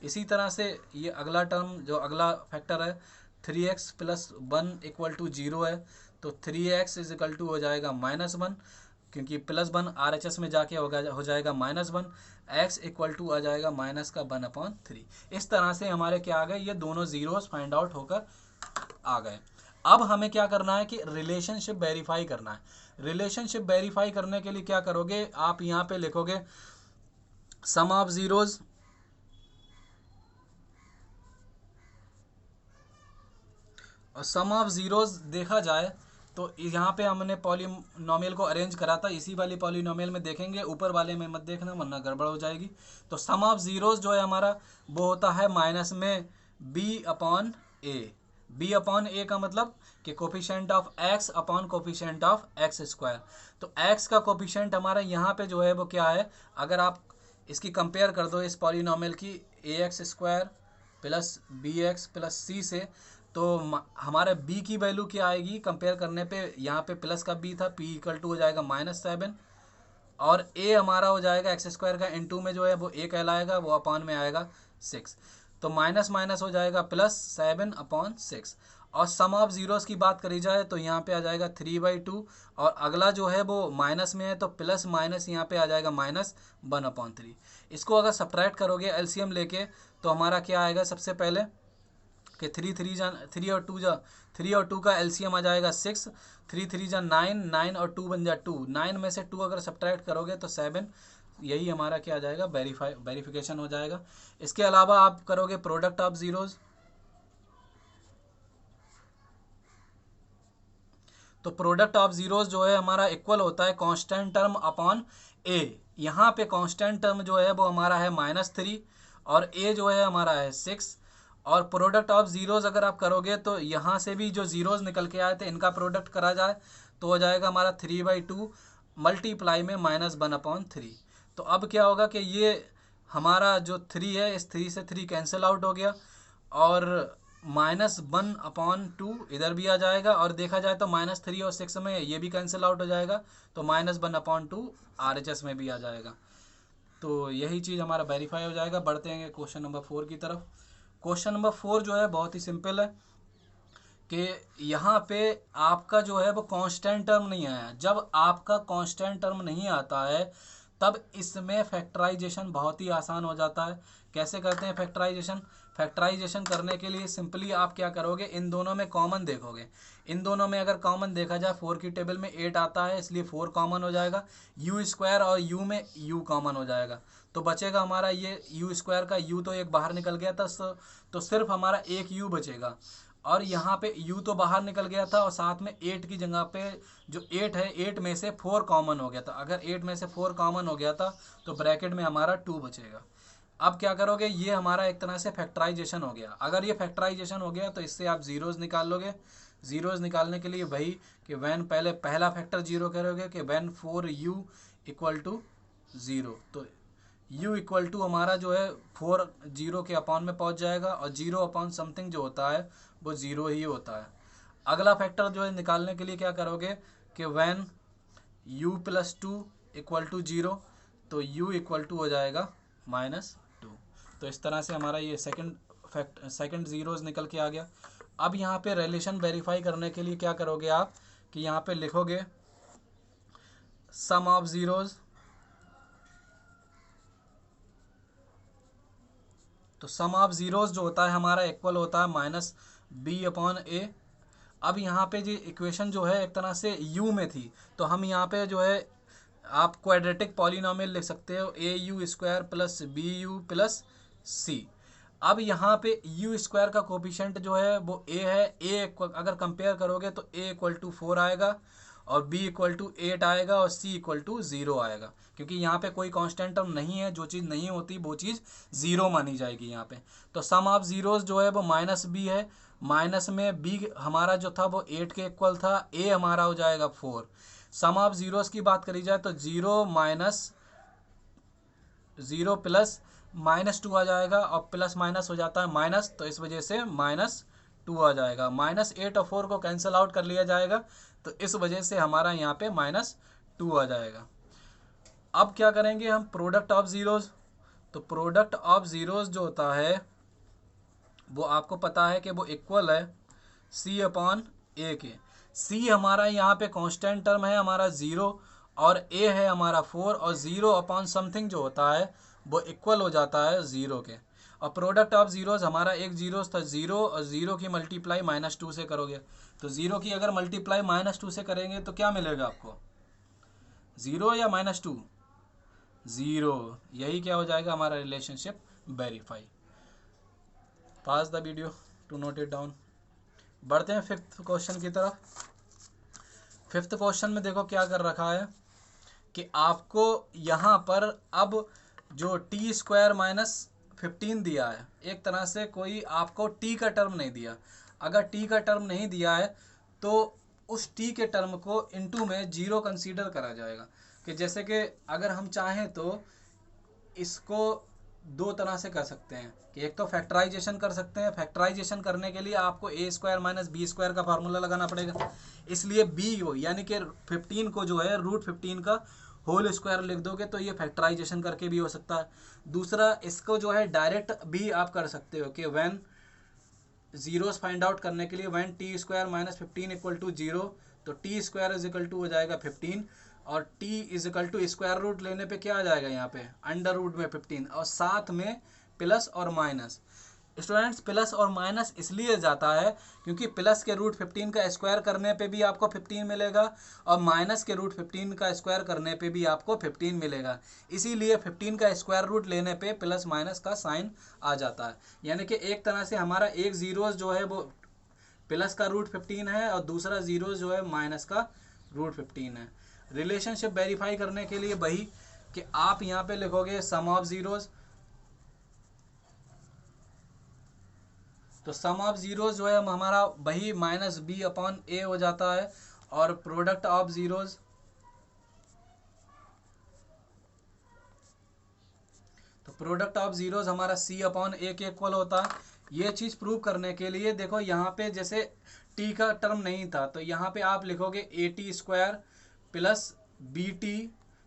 इसी तरह से ये अगला टर्म जो अगला फैक्टर है 3x + 1 = 0 है तो 3x = हो जाएगा -1, क्योंकि +1 RHS में जाके हो जाएगा -1, x = आ जाएगा -1/3। इस तरह से हमारे क्या आ गए, ये दोनों जीरोस फाइंड आउट होकर आ गए। अब हमें क्या करना है कि रिलेशनशिप वेरीफाई करना है। रिलेशनशिप वेरीफाई करने के लिए क्या करोगे, आप यहाँ पे लिखोगे सम ऑफ जीरोज और सम ऑफ जीरोज देखा जाए तो यहाँ पे हमने पॉलिनोमियल को अरेंज करा था, इसी वाली पॉलिनोमियल में देखेंगे, ऊपर वाले में मत देखना वरना गड़बड़ हो जाएगी। तो सम ऑफ जीरोज जो है हमारा वो होता है माइनस में b/a। b/a का मतलब कि coefficient of x upon coefficient of x²। तो x का कोफिशिएंट हमारा यहाँ पे जो है वो क्या है, अगर आप इसकी कंपेयर कर दो इस पॉलिनोमियल की ax² + bx + c से, तो हमारे b की वैल्यू क्या आएगी कंपेयर करने पे, यहाँ पे प्लस का b था, p = हो जाएगा -7 और a हमारा हो जाएगा x² का इनटू में जो है वो a कहलाएगा, वो अपॉन में आएगा 6। तो माइनस माइनस हो जाएगा +7/6। और सम ऑफ जीरोस की बात करी जाए तो यहाँ पे आ जाएगा 3/2 और अगला जो है वो माइनस में है तो प्लस माइनस यहाँ पे आ जाएगा -1/3। इसको अगर सब्ट्रैक्ट करोगे एलसीएम लेके तो हमारा क्या आएगा, सबसे पहले कि 3 और 2 का एलसीएम आ जाएगा 6, 3 3 जा 9, 9 और 2 बन जा 2, 9 में से 2 अगर सब्ट्रैक्ट करोगे तो 7, यही हमारा क्या आ जाएगा, वेरिफिकेशन हो जाएगा। इसके अलावा आप करोगे प्रोडक्ट ऑफ जीरोज, तो प्रोडक्ट ऑफ जीरोज जो है हमारा इक्वल होता है कांस्टेंट टर्म अपॉन a। यहाँ पे कांस्टेंट टर्म जो है वो हमारा है -3 और a जो है हमारा है 6। और प्रोडक्ट ऑफ जीरोज अगर आप करोगे तो यहाँ से भी जो जीरोज निकल के आए थे इनका प्रोडक्ट करा जाए तो हो जाएगा हमारा 3/2 मल्टीप्लाई में -1/3। तो अब क्या होगा कि ये हमारा जो 3 है इस 3 से 3 कैंसिल आउट हो गया और -1/2 इधर भी आ जाएगा और देखा जाए तो -3 और 6 में ये भी कैंसिल आउट हो जाएगा तो -1/2 RHS में भी आ जाएगा। तो यही चीज़ हमारा वेरीफाई हो जाएगा। बढ़ते हैं क्वेश्चन नंबर 4 की तरफ। क्वेश्चन नंबर 4 जो है बहुत ही सिंपल है कि यहाँ पे आपका जो है वो कांस्टेंट टर्म नहीं आया। जब आपका कांस्टेंट टर्म नहीं आता है तब इसमें फैक्टराइजेशन बहुत ही आसान हो जाता है। कैसे करते हैं फैक्टराइजेशन? फैक्टराइजेशन करने के लिए सिंपली आप क्या करोगे, इन दोनों में कॉमन देखोगे। इन दोनों में अगर कॉमन देखा जाए 4 की टेबल में 8 आता है इसलिए 4 कॉमन हो जाएगा, u² और u में u कॉमन हो जाएगा तो बचेगा हमारा ये u² का u तो एक बाहर निकल गया था तो सिर्फ हमारा एक u बचेगा और यहाँ पे u तो बाहर निकल गया था और साथ में 8 की जगह पे जो 8 है 8 में से 4 कॉमन हो गया था। अगर 8 में से 4 कॉमन हो गया था तो ब्रैकेट में हमारा 2 बचेगा। अब क्या करोगे, ये हमारा एक तरह से फैक्टराइजेशन हो गया। अगर ये फैक्टराइजेशन हो गया तो इससे आप जीरोज निकाल लोगे। जीरोज निकालने के लिए वही कि वैन पहले पहला फैक्टर जीरो करोगे कि वैन 4u = 0 तो u = हमारा जो है 4 0 के अपॉन में पहुंच जाएगा और 0 अपॉन समथिंग जो होता है वो 0 ही होता है। अगला फैक्टर जो है निकालने के लिए क्या करोगे कि वैन u + 2 = 0 तो u = हो जाएगा -2। तो इस तरह से हमारा ये सेकंड जीरोज निकल के आ गया। अब यहाँ पे रिलेशन वेरीफाई करने के लिए क्या करोगे आप कि यहाँ पे लिखोगे सम ऑफ जीरोज, तो सम ऑफ जीरोज जो होता है हमारा इक्वल होता है -b/a। अब यहाँ पे जो इक्वेशन जो है एक तरह से u में थी तो हम यहाँ पे जो है आप क्वाड्रेटिक पॉलिनोमियल लिख सकते हो au² + bu + c। अब यहाँ पे u² का कोफिशिएंट जो है वो a है, a अगर कंपेयर करोगे तो a = 4 आएगा और b इक्वल टू 8 आएगा और c इक्वल टू 0 आएगा, क्योंकि यहाँ पे कोई कांस्टेंट टर्म नहीं है, जो चीज़ नहीं होती वो चीज़ 0 मानी जाएगी यहाँ पे। तो सम ऑफ जीरोस जो है वो माइनस b है, माइनस में b हमारा जो था वो 8 के इक्वल था, a हमारा हो जाएगा 4। सम ऑफ जीरोस की बात करी जाए तो 0 माइनस 0 प्लस -2 आ जाएगा, और प्लस माइनस हो जाता है माइनस, तो इस वजह से -2 आ जाएगा। -8 और 4 को कैंसिल आउट कर लिया जाएगा, तो इस वजह से हमारा यहाँ पे -2 आ जाएगा। अब क्या करेंगे हम, प्रोडक्ट ऑफ जीरोज। तो प्रोडक्ट ऑफ जीरोज जो होता है वो आपको पता है कि वो इक्वल है c अपॉन ए के। c हमारा यहाँ पे कांस्टेंट टर्म है हमारा 0, और a है हमारा 4, और 0 अपॉन समथिंग जो होता है वो इक्वल हो जाता है 0 के। और प्रोडक्ट ऑफ जीरोज हमारा एक जीरोस था 0, और 0 की मल्टीप्लाई -2 से करोगे, तो 0 की अगर मल्टीप्लाई -2 से करेंगे तो क्या मिलेगा आपको, 0 या -2, 0। यही क्या हो जाएगा हमारा relationship verify. Pause the video to note it down. बढ़ते हैं फिफ्थ क्वेश्चन की तरफ। फिफ्थ क्वेश्चन में देखो क्या कर रखा है कि आपको यहाँ पर अब जो टी स्क्वायर -15 दिया है, एक तरह से कोई आपको टी का टर्म नहीं दिया। अगर टी का टर्म नहीं दिया है तो उस टी के टर्म को इनटू में 0 कंसीडर करा जाएगा। कि जैसे कि अगर हम चाहें तो इसको दो तरह से कर सकते हैं कि एक तो फैक्टराइजेशन कर सकते हैं। फैक्टराइजेशन करने के लिए आपको a square minus B square का फार्मूला लगाना पड़ेगा, इसलिए b हो यानी कि 15 को जो है √15 का होल स्क्वायर लिख दोगे तो ये फैक्टराइजेशन करके भी हो सकता है। दूसरा, इसको जो है डायरेक्ट भी आप कर सकते हो कि व्हेन जीरोस फाइंड आउट करने के लिए when T square -15 equal to 0, तो T square is equal to हो जाएगा 15, और t is equal to square root लेने पे क्या आ जाएगा यहाँ पे अंडर रूट में 15, और साथ में प्लस और माइनस। स्टूडेंट्स, प्लस और माइनस इसलिए जाता है क्योंकि प्लस के √15 का स्क्वायर करने पे भी आपको 15 मिलेगा, और माइनस के √15 का स्क्वायर करने पे भी आपको 15 मिलेगा। इसीलिए 15 का स्क्वायर रूट लेने पे प्लस माइनस का साइन आ जाता है। यानी कि एक तरह से हमारा एक जीरोस जो है वो प्लस का √15 है, और दूसरा जीरो जो है माइनस का √15 है। रिलेशनशिप वेरीफाई करने के लिए वही कि आप यहाँ पे लिखोगे सम ऑफ जीरोस, तो सम ऑफ जीरोस जो है हमारा वही -b अपॉन a हो जाता है, और प्रोडक्ट ऑफ जीरोस तो प्रोडक्ट ऑफ जीरोस हमारा c अपॉन a के इक्वल होता है। ये चीज़ प्रूव करने के लिए देखो यहाँ पे जैसे t का टर्म नहीं था तो यहाँ पे आप लिखोगे at स्क्वायर प्लस bt,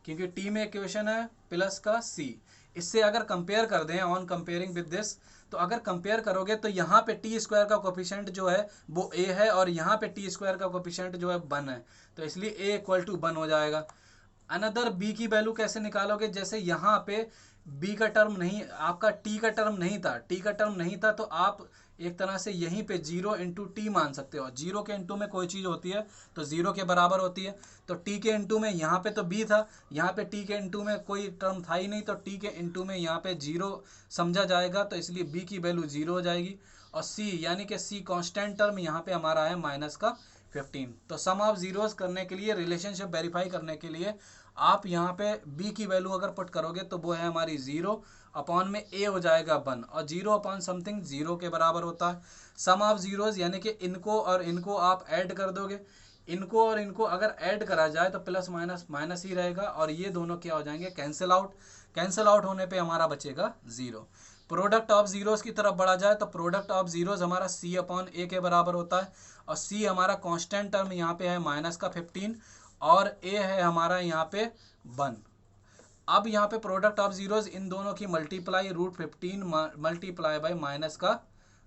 क्योंकि t में इक्वेशन है प्लस का c। इससे अगर कंपेयर कर दें ऑन कंपेयरिंग विद दिस, तो अगर कंपेयर करोगे तो यहाँ पे टी स्क्वायर का कोफिशिएंट जो है वो a है, और यहाँ पे टी स्क्वायर का कोफिशिएंट जो है 1 है, तो इसलिए a इक्वल टू 1 हो जाएगा। अनदर b की वैल्यू कैसे निकालोगे, जैसे यहाँ पे b का टर्म नहीं, आपका t का टर्म नहीं था, t का टर्म नहीं था तो आप एक तरह से यहीं पे 0 इंटू टी मान सकते हो। 0 के इंटू में कोई चीज़ होती है तो 0 के बराबर होती है, तो t के इंटू में यहाँ पे तो b था, यहाँ पे t के इंटू में कोई टर्म था ही नहीं, तो t के इंटू में यहाँ पे 0 समझा जाएगा, तो इसलिए b की वैल्यू 0 हो जाएगी। और c यानी कि c कांस्टेंट टर्म यहाँ पे हमारा है -15। तो सम ऑफ जीरोस करने के लिए, रिलेशनशिप वेरीफाई करने के लिए आप यहाँ पे b की वैल्यू अगर पुट करोगे तो वो है हमारी 0 अपॉन में a हो जाएगा 1, और 0 अपॉन समथिंग 0 के बराबर होता है। सम ऑफ जीरोस यानी कि इनको और इनको आप ऐड कर दोगे, इनको और इनको अगर ऐड करा जाए तो प्लस माइनस माइनस ही रहेगा, और ये दोनों क्या हो जाएंगे कैंसिल आउट। कैंसिल आउट होने पे हमारा बचेगा 0। प्रोडक्ट ऑफ जीरोस की तरफ बढ़ा जाए तो प्रोडक्ट ऑफ जीरोस हमारा c अपॉन a के बराबर होता है, और c हमारा कांस्टेंट टर्म यहाँ पे है -15, और a है हमारा यहाँ पे 1। अब यहाँ पे प्रोडक्ट ऑफ जीरोस इन दोनों की मल्टीप्लाई √15 मल्टीप्लाई बाय माइनस का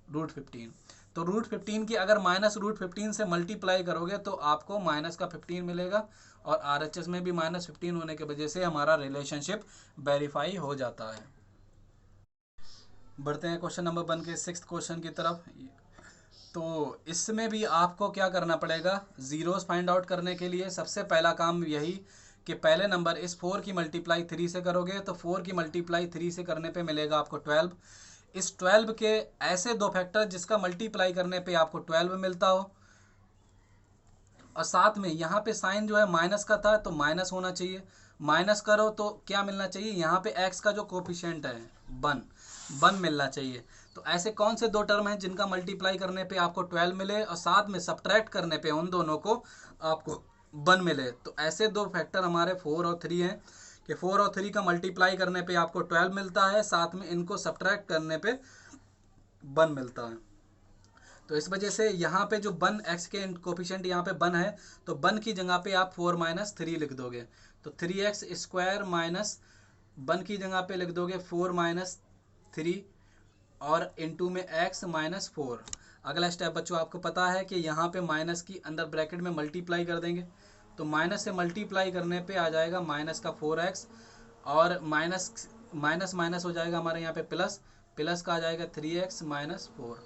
√15, तो √15 की अगर -√15 से मल्टीप्लाई करोगे तो आपको माइनस का 15 मिलेगा, और RHS में भी -15 होने की वजह से हमारा रिलेशनशिप वेरीफाई हो जाता है। बढ़ते हैं क्वेश्चन नंबर 1 के 6th क्वेश्चन की तरफ। तो इसमें भी आपको क्या करना पड़ेगा, जीरोस फाइंड आउट करने के लिए सबसे पहला काम यही कि पहले नंबर इस 4 की मल्टीप्लाई 3 से करोगे, तो 4 की मल्टीप्लाई 3 से करने पे मिलेगा आपको 12। इस 12 के ऐसे दो फैक्टर जिसका मल्टीप्लाई करने पे आपको 12 मिलता हो, और साथ में यहाँ पे साइन जो है माइनस का था तो माइनस होना चाहिए, माइनस करो तो क्या मिलना चाहिए, यहाँ पे एक्स का जो कोफिशिएंट है वन मिलना चाहिए। तो ऐसे कौन से दो टर्म हैं जिनका मल्टीप्लाई करने पे आपको 12 मिले और साथ में सब्ट्रैक्ट करने पे उन दोनों को आपको 1 मिले। तो ऐसे दो फैक्टर हमारे 4 और 3 हैं कि 4 और 3 का मल्टीप्लाई करने पे आपको 12 मिलता है, साथ में इनको सब्ट्रैक्ट करने पे 1 मिलता है। तो इस वजह से यहाँ पे जो 1 एक्स के कोफिशिएंट यहाँ पे 1 है तो 1 की जगह पे आप 4 माइनस 3 लिख दोगे, तो 3x स्क्वायर माइनस 1 की जगह पे लिख दोगे 4 माइनस 3 और इनटू में x माइनस 4। अगला स्टेप बच्चों आपको पता है कि यहाँ पे माइनस की अंदर ब्रैकेट में मल्टीप्लाई कर देंगे, तो माइनस से मल्टीप्लाई करने पे आ जाएगा माइनस का 4x और माइनस माइनस माइनस हो जाएगा हमारे यहाँ पे प्लस, प्लस का आ जाएगा 3x माइनस 4।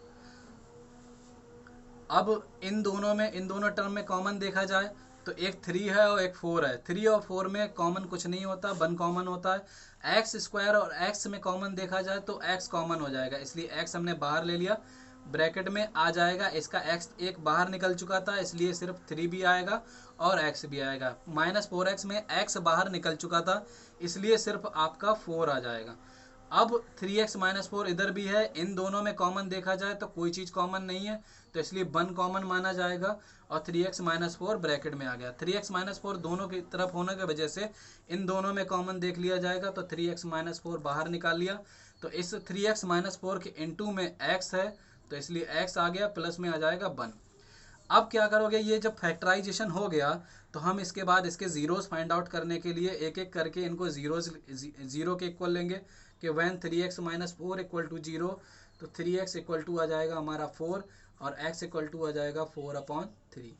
अब इन दोनों टर्म में कॉमन देखा जाए तो एक 3 है और एक 4 है। 3 और 4 में कॉमन कुछ नहीं होता, 1 कॉमन होता है। एक्स स्क्वायर और एक्स में कॉमन देखा जाए तो एक्स कॉमन हो जाएगा, इसलिए एक्स हमने बाहर ले लिया, ब्रैकेट में आ जाएगा। इसका एक्स एक बाहर निकल चुका था इसलिए सिर्फ 3 भी आएगा और एक्स भी आएगा। माइनस 4x में एक्स बाहर निकल चुका था इसलिए सिर्फ आपका 4 आ जाएगा। अब 3x माइनस 4 इधर भी है, इन दोनों में कॉमन देखा जाए तो कोई चीज़ कॉमन नहीं है तो इसलिए 1 कॉमन माना जाएगा और 3x माइनस 4 ब्रैकेट में आ गया। 3x माइनस 4 दोनों की तरफ होने की वजह से इन दोनों में कॉमन देख लिया जाएगा, तो 3x माइनस 4 बाहर निकाल लिया। तो इस 3x माइनस 4 के इनटू में x है तो इसलिए x आ गया, प्लस में आ जाएगा 1। अब क्या करोगे, ये जब फैक्टराइजेशन हो गया तो हम इसके बाद इसके ज़ीरोज़ फाइंड आउट करने के लिए एक एक करके इनको ज़ीरो के इक्वल लेंगे कि van 3x minus 4 equal to 0, तो 3x इक्वल टू आ जाएगा हमारा 4 और x इक्वल टू आ जाएगा 4/3।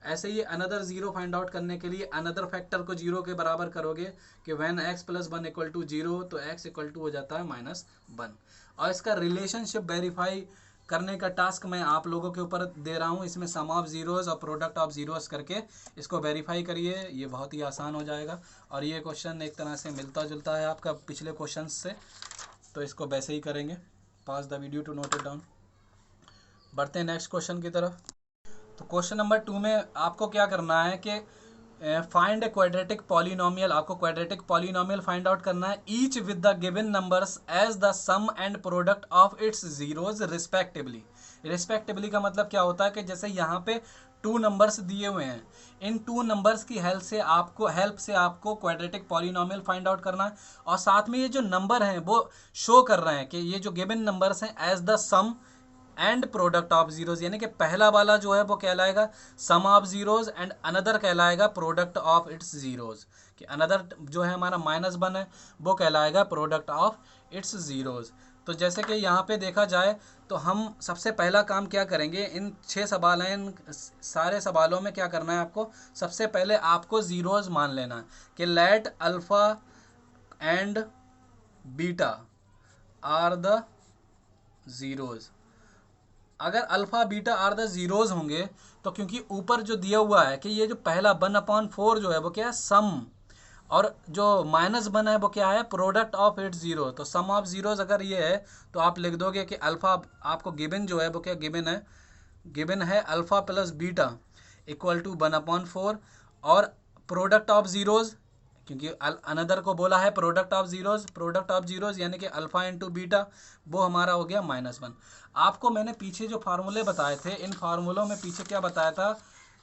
ऐसे ही अनदर ज़ीरो फाइंड आउट करने के लिए अनदर फैक्टर को 0 के बराबर करोगे कि when x plus 1 equal to 0, तो x इक्वल टू हो जाता है -1। और इसका रिलेशनशिप वेरीफाई करने का टास्क मैं आप लोगों के ऊपर दे रहा हूँ। इसमें सम ऑफ ज़ीरोज़ और प्रोडक्ट ऑफ ज़ीरोज़ करके इसको वेरीफाई करिए, ये बहुत ही आसान हो जाएगा। और ये क्वेश्चन एक तरह से मिलता जुलता है आपका पिछले क्वेश्चन से, तो इसको वैसे ही करेंगे। Pass the video to note it down. बढ़ते हैं नेक्स्ट क्वेश्चन की तरफ। तो क्वेश्चन नंबर 2 में आपको क्या करना है कि फाइंड ए क्वाड्रेटिक पॉलिनोमियल, आपको क्वाड्रेटिक पॉलिनोमियल फाइंड आउट करना है each with the given numbers as the sum and product of its zeros respectively. Respectively का मतलब क्या होता है कि जैसे यहाँ पे 2 नंबर्स दिए हुए हैं, इन 2 नंबर्स की हेल्प से आपको क्वाड्रेटिक पॉलिनोमियल फाइंड आउट करना है। और साथ में ये जो नंबर हैं वो शो कर रहे हैं कि ये जो गिवन नंबर्स हैं as the sum and product of zeros, यानी कि पहला वाला जो है वो कहलाएगा sum of zeros and another कहलाएगा प्रोडक्ट ऑफ इट्स जीरोज, कि अनदर जो है हमारा -1 है वो कहलाएगा प्रोडक्ट ऑफ इट्स जीरोज। तो जैसे कि यहाँ पे देखा जाए तो हम सबसे पहला काम क्या करेंगे, इन 6 सवाल हैं, इन सारे सवालों में क्या करना है आपको, सबसे पहले आपको जीरोज मान लेना है कि let alpha and beta are the zeros. अगर alpha beta are the zeros होंगे तो क्योंकि ऊपर जो दिया हुआ है कि ये जो पहला 1/4 जो है वो क्या है सम, और जो -1 है वो क्या है प्रोडक्ट ऑफ इट्स ज़ीरो। तो सम ऑफ ज़ीरोज़ अगर ये है तो आप लिख दोगे कि अल्फ़ा आपको गिवन जो है वो क्या गिवन है alpha plus beta equal to 1/4 और प्रोडक्ट ऑफ ज़ीरोज़, क्योंकि अनदर को बोला है प्रोडक्ट ऑफ ज़ीरोज़ यानी कि अल्फ़ा इंटू बीटा वो हमारा हो गया -1। आपको मैंने पीछे जो फार्मूले बताए थे, इन फार्मूलों में पीछे क्या बताया था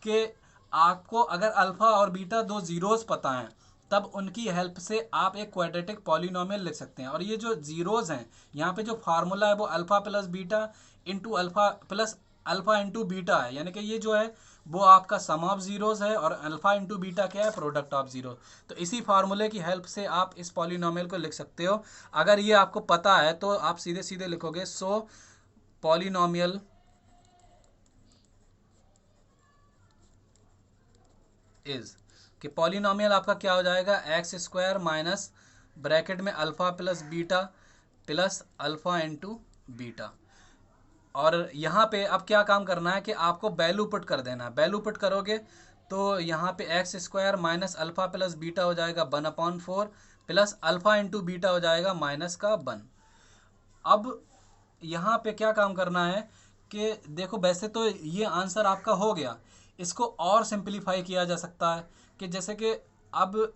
कि आपको अगर अल्फ़ा और बीटा 2 ज़ीरोज़ पता हैं तब उनकी हेल्प से आप एक क्वाड्रेटिक पॉलिनोमियल लिख सकते हैं। और ये जो ज़ीरोज़ हैं यहाँ पे जो फार्मूला है वो alpha plus beta into alpha plus alpha into beta है, यानी कि ये जो है वो आपका सम ऑफ ज़ीरोज़ है और अल्फ़ा इंटू बीटा क्या है प्रोडक्ट ऑफ ज़ीरो। तो इसी फार्मूले की हेल्प से आप इस पॉलिनोमियल को लिख सकते हो। अगर ये आपको पता है तो आप सीधे सीधे लिखोगे सो पॉलिनोमियल इज, कि पॉलिनोमियल आपका क्या हो जाएगा एक्स स्क्वायर माइनस ब्रैकेट में alpha plus beta plus alpha into beta. और यहाँ पे अब क्या काम करना है कि आपको वैल्यू पुट कर देना है। वैल्यू पुट करोगे तो यहाँ पे x square minus alpha plus beta हो जाएगा 1/4 प्लस अल्फ़ा इंटू बीटा हो जाएगा -1। अब यहाँ पे क्या काम करना है कि देखो वैसे तो ये आंसर आपका हो गया, इसको और सिंपलीफाई किया जा सकता है कि जैसे कि अब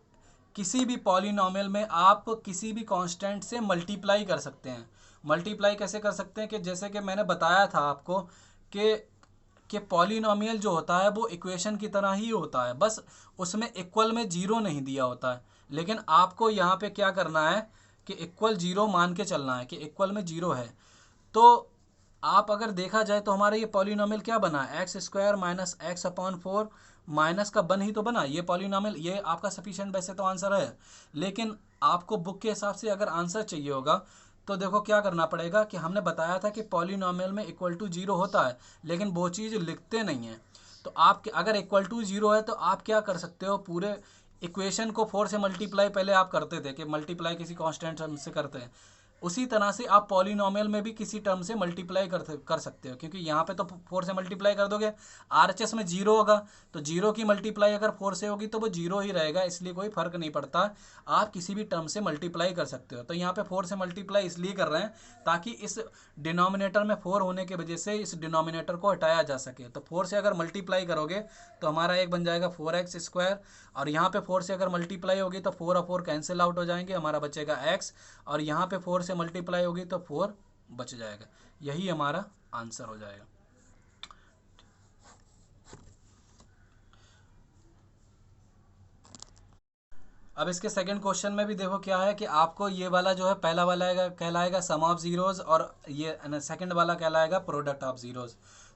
किसी भी पॉलिनॉमियल में आप किसी भी कांस्टेंट से मल्टीप्लाई कर सकते हैं। मल्टीप्लाई कैसे कर सकते हैं कि जैसे कि मैंने बताया था आपको कि पॉलिनॉमियल जो होता है वो इक्वेशन की तरह ही होता है, बस उसमें इक्वल में जीरो नहीं दिया होता है। लेकिन आपको यहाँ पे क्या करना है कि इक्वल जीरो मान के चलना है कि इक्वल में जीरो है। तो आप अगर देखा जाए तो हमारा ये पॉलिनॉमियल क्या बना, x square minus x upon four minus का बन ही तो बना ये पॉलिनॉमियल। ये आपका सफिशिएंट वैसे तो आंसर है, लेकिन आपको बुक के हिसाब से अगर आंसर चाहिए होगा तो देखो क्या करना पड़ेगा कि हमने बताया था कि पॉलिनॉमियल में इक्वल टू जीरो होता है, लेकिन वो चीज़ लिखते नहीं है। तो आप अगर इक्वल टू जीरो है तो आप क्या कर सकते हो, पूरे इक्वेशन को फोर से मल्टीप्लाई पहले आप करते थे कि मल्टीप्लाई किसी कांस्टेंट टर्म से करते हैं, उसी तरह से आप पॉलिनॉमियल में भी किसी टर्म से मल्टीप्लाई कर सकते हो, क्योंकि यहाँ पे तो फोर से मल्टीप्लाई कर दोगे, आरएचएस में जीरो होगा तो जीरो की मल्टीप्लाई अगर फोर से होगी तो वो जीरो ही रहेगा, इसलिए कोई फर्क नहीं पड़ता, आप किसी भी टर्म से मल्टीप्लाई कर सकते हो। तो यहाँ पे फोर से मल्टीप्लाई इसलिए कर रहे हैं ताकि इस डिनोमिनेटर में फोर होने की वजह से इस डिनोमिनेटर को हटाया जा सके। तो फोर से अगर मल्टीप्लाई करोगे तो हमारा एक बन जाएगा 4x², और यहाँ पे फोर से अगर मल्टीप्लाई होगी तो फोर और फोर कैंसिल आउट हो जाएंगे, हमारा बचेगा x, और यहाँ पे फोर से मल्टीप्लाई होगी तो फोर बच जाएगा। यही हमारा आंसर हो जाएगा। अब इसके सेकंड क्वेश्चन में भी देखो क्या है कि आपको ये वाला जो है पहला वाला कहलाएगा सम ऑफ जीरोज, और ये सेकंड वाला कहलाएगा प्रोडक्ट ऑफ जीरोज।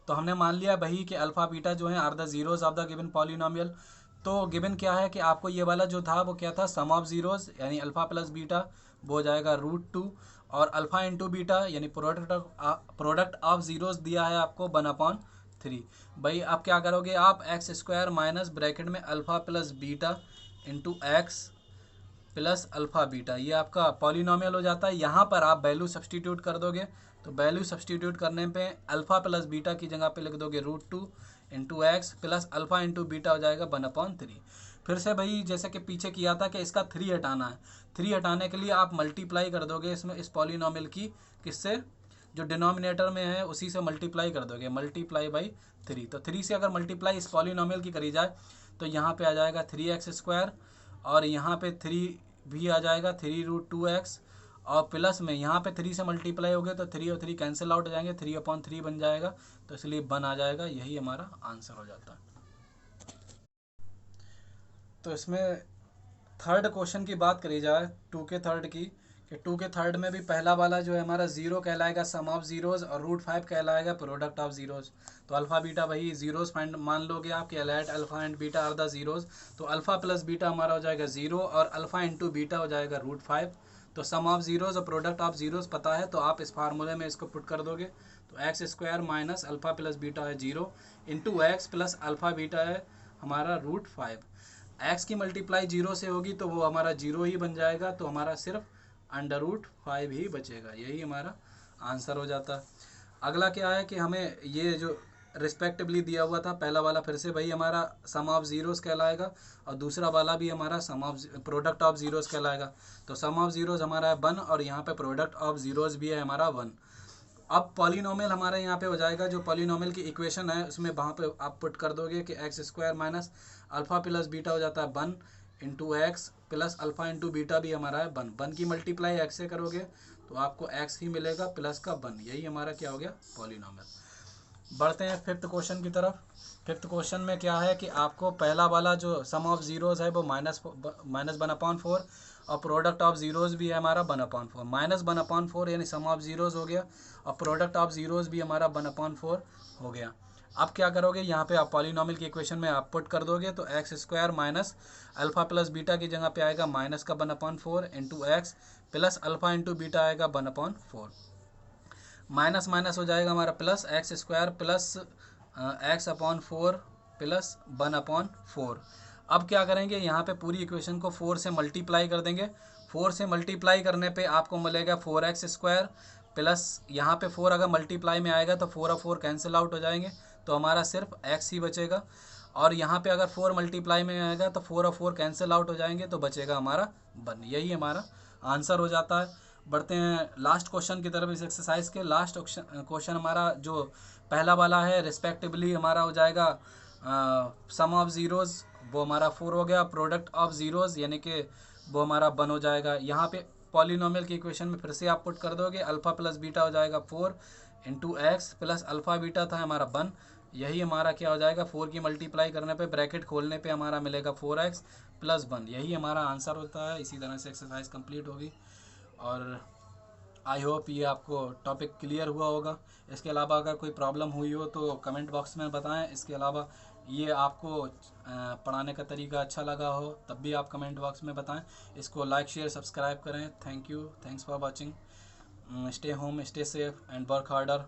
तो हमने मान लिया भाई कि अल्फा बीटा जो है are the zeros of the given polynomial. तो गिवन क्या है कि आपको ये वाला जो था वो क्या था, सम ऑफ जीरोज यानी अल्फा प्लस बीटा, वो हो जाएगा √2, और अल्फा इंटू बीटा यानी प्रोडक्ट ऑफ जीरोज दिया है आपको 1/3। भाई आप क्या करोगे, आप x² माइनस ब्रैकेट में alpha plus beta into X plus alpha beta, ये आपका पॉलिनोमियल हो जाता है। यहाँ पर आप वैल्यू सब्सटीट्यूट कर दोगे, तो वैल्यू सब्सटीट्यूट करने पे अल्फ़ा प्लस बीटा की जगह पे लिख दोगे √2 into X plus alpha into beta हो जाएगा 1/3। फिर से भाई जैसे कि पीछे किया था कि इसका 3 हटाना है, 3 हटाने के लिए आप मल्टीप्लाई कर दोगे इसमें इस पॉलिनोमियल की, किससे, जो डिनोमिनेटर में है उसी से मल्टीप्लाई कर दोगे, मल्टीप्लाई बाई 3। तो 3 से अगर मल्टीप्लाई इस पॉलिनोमियल की करी जाए तो यहाँ पे आ जाएगा 3x², और यहाँ पे 3 भी आ जाएगा 3√2x, और प्लस में यहाँ पे 3 से मल्टीप्लाई हो गए तो 3 और 3 कैंसिल आउट हो जाएंगे, 3/3 बन जाएगा, तो इसलिए 1 आ जाएगा। यही हमारा आंसर हो जाता है। तो इसमें थर्ड क्वेश्चन की बात करी जाए 2 के थर्ड की, कि 2 के थर्ड में भी पहला वाला जो है हमारा जीरो कहलाएगा सम ऑफ जीरोज, और √5 कहलाएगा प्रोडक्ट ऑफ जीरोज। तो अल्फा बीटा वही जीरोज फाइंड मान लोगे आप कि let alpha and beta are the zeros. तो अल्फा प्लस बीटा हमारा हो जाएगा जीरो, और अल्फा इंटू बीटा हो जाएगा √5। तो सम ऑफ जीरोज और प्रोडक्ट ऑफ जीरोज पता है, तो आप इस फार्मूले में इसको पुट कर दोगे, तो x² minus alpha plus beta है zero into X plus alpha beta है हमारा √5। एक्स की मल्टीप्लाई जीरो से होगी तो वो हमारा जीरो ही बन जाएगा, तो हमारा सिर्फ √5 ही बचेगा। यही हमारा आंसर हो जाता है। अगला क्या है कि हमें ये जो रिस्पेक्टिवली दिया हुआ था पहला वाला, फिर से भाई हमारा सम ऑफ जीरोस कहलाएगा, और दूसरा वाला भी हमारा सम ऑफ प्रोडक्ट ऑफ जीरोस कहलाएगा। तो सम ऑफ जीरोस हमारा है 1, और यहाँ पे प्रोडक्ट ऑफ जीरोस भी है हमारा 1। अब पॉलिनोमियल हमारा यहाँ पे हो जाएगा, जो पॉलिनोमियल की इक्वेशन है उसमें वहाँ पे आप पुट कर दोगे कि x² minus alpha plus beta हो जाता है 1 into X plus alpha into beta भी हमारा है 1 की मल्टीप्लाई x से करोगे तो आपको x ही मिलेगा प्लस का 1। यही हमारा क्या हो गया, पॉलिनोमियल। बढ़ते हैं फिफ्थ क्वेश्चन की तरफ। फिफ्थ क्वेश्चन में क्या है कि आपको पहला वाला जो सम ऑफ जीरोज़ है वो माइनस 1/4, और प्रोडक्ट ऑफ जीरोज़ भी है हमारा 1/4। -1/4 यानी सम ऑफ जीरोज़ हो गया, और प्रोडक्ट ऑफ जीरोज़ भी हमारा 1/4 हो गया। अब क्या करोगे, यहाँ पे आप पॉलिनोमियल की इक्वेशन में आप पुट कर दोगे, तो x² minus alpha plus beta की जगह पे आएगा माइनस का 1/4 into X plus alpha into beta आएगा 1/4। माइनस माइनस हो जाएगा हमारा plus x² plus x/4 plus 1/4। अब क्या करेंगे, यहाँ पे पूरी इक्वेशन को 4 से मल्टीप्लाई कर देंगे। 4 से मल्टीप्लाई करने पे आपको मिलेगा 4x² प्लस यहाँ पे 4 अगर मल्टीप्लाई में आएगा तो 4 और 4 कैंसिल आउट हो जाएंगे, तो हमारा सिर्फ x ही बचेगा। और यहाँ पे अगर 4 मल्टीप्लाई में आएगा तो 4 और 4 कैंसिल आउट हो जाएंगे, तो बचेगा हमारा 1। यही हमारा आंसर हो जाता है। बढ़ते हैं लास्ट क्वेश्चन की तरफ। इस एक्सरसाइज के लास्ट क्वेश्चन हमारा जो पहला वाला है रिस्पेक्टिवली हमारा हो जाएगा सम ऑफ ज़ीरोज़ वो हमारा 4 हो गया, प्रोडक्ट ऑफ ज़ीरोज़ यानी कि वो हमारा 1 हो जाएगा। यहाँ पे पॉलिनोमियल की इक्वेशन में फिर से आप पुट कर दोगे, अल्फ़ा प्लस बीटा हो जाएगा 4 into X plus alpha beta था हमारा 1, यही हमारा क्या हो जाएगा 4 की मल्टीप्लाई करने पे ब्रैकेट खोलने पे हमारा मिलेगा 4x प्लस 1, यही हमारा आंसर होता है। इसी तरह से एक्सरसाइज कंप्लीट होगी और आई होप ये आपको टॉपिक क्लियर हुआ होगा। इसके अलावा अगर कोई प्रॉब्लम हुई हो तो कमेंट बॉक्स में बताएं। इसके अलावा ये आपको पढ़ाने का तरीका अच्छा लगा हो तब भी आप कमेंट बॉक्स में बताएं। इसको लाइक शेयर सब्सक्राइब करें। Thank you, thanks for watching. Stay home, stay safe and work harder.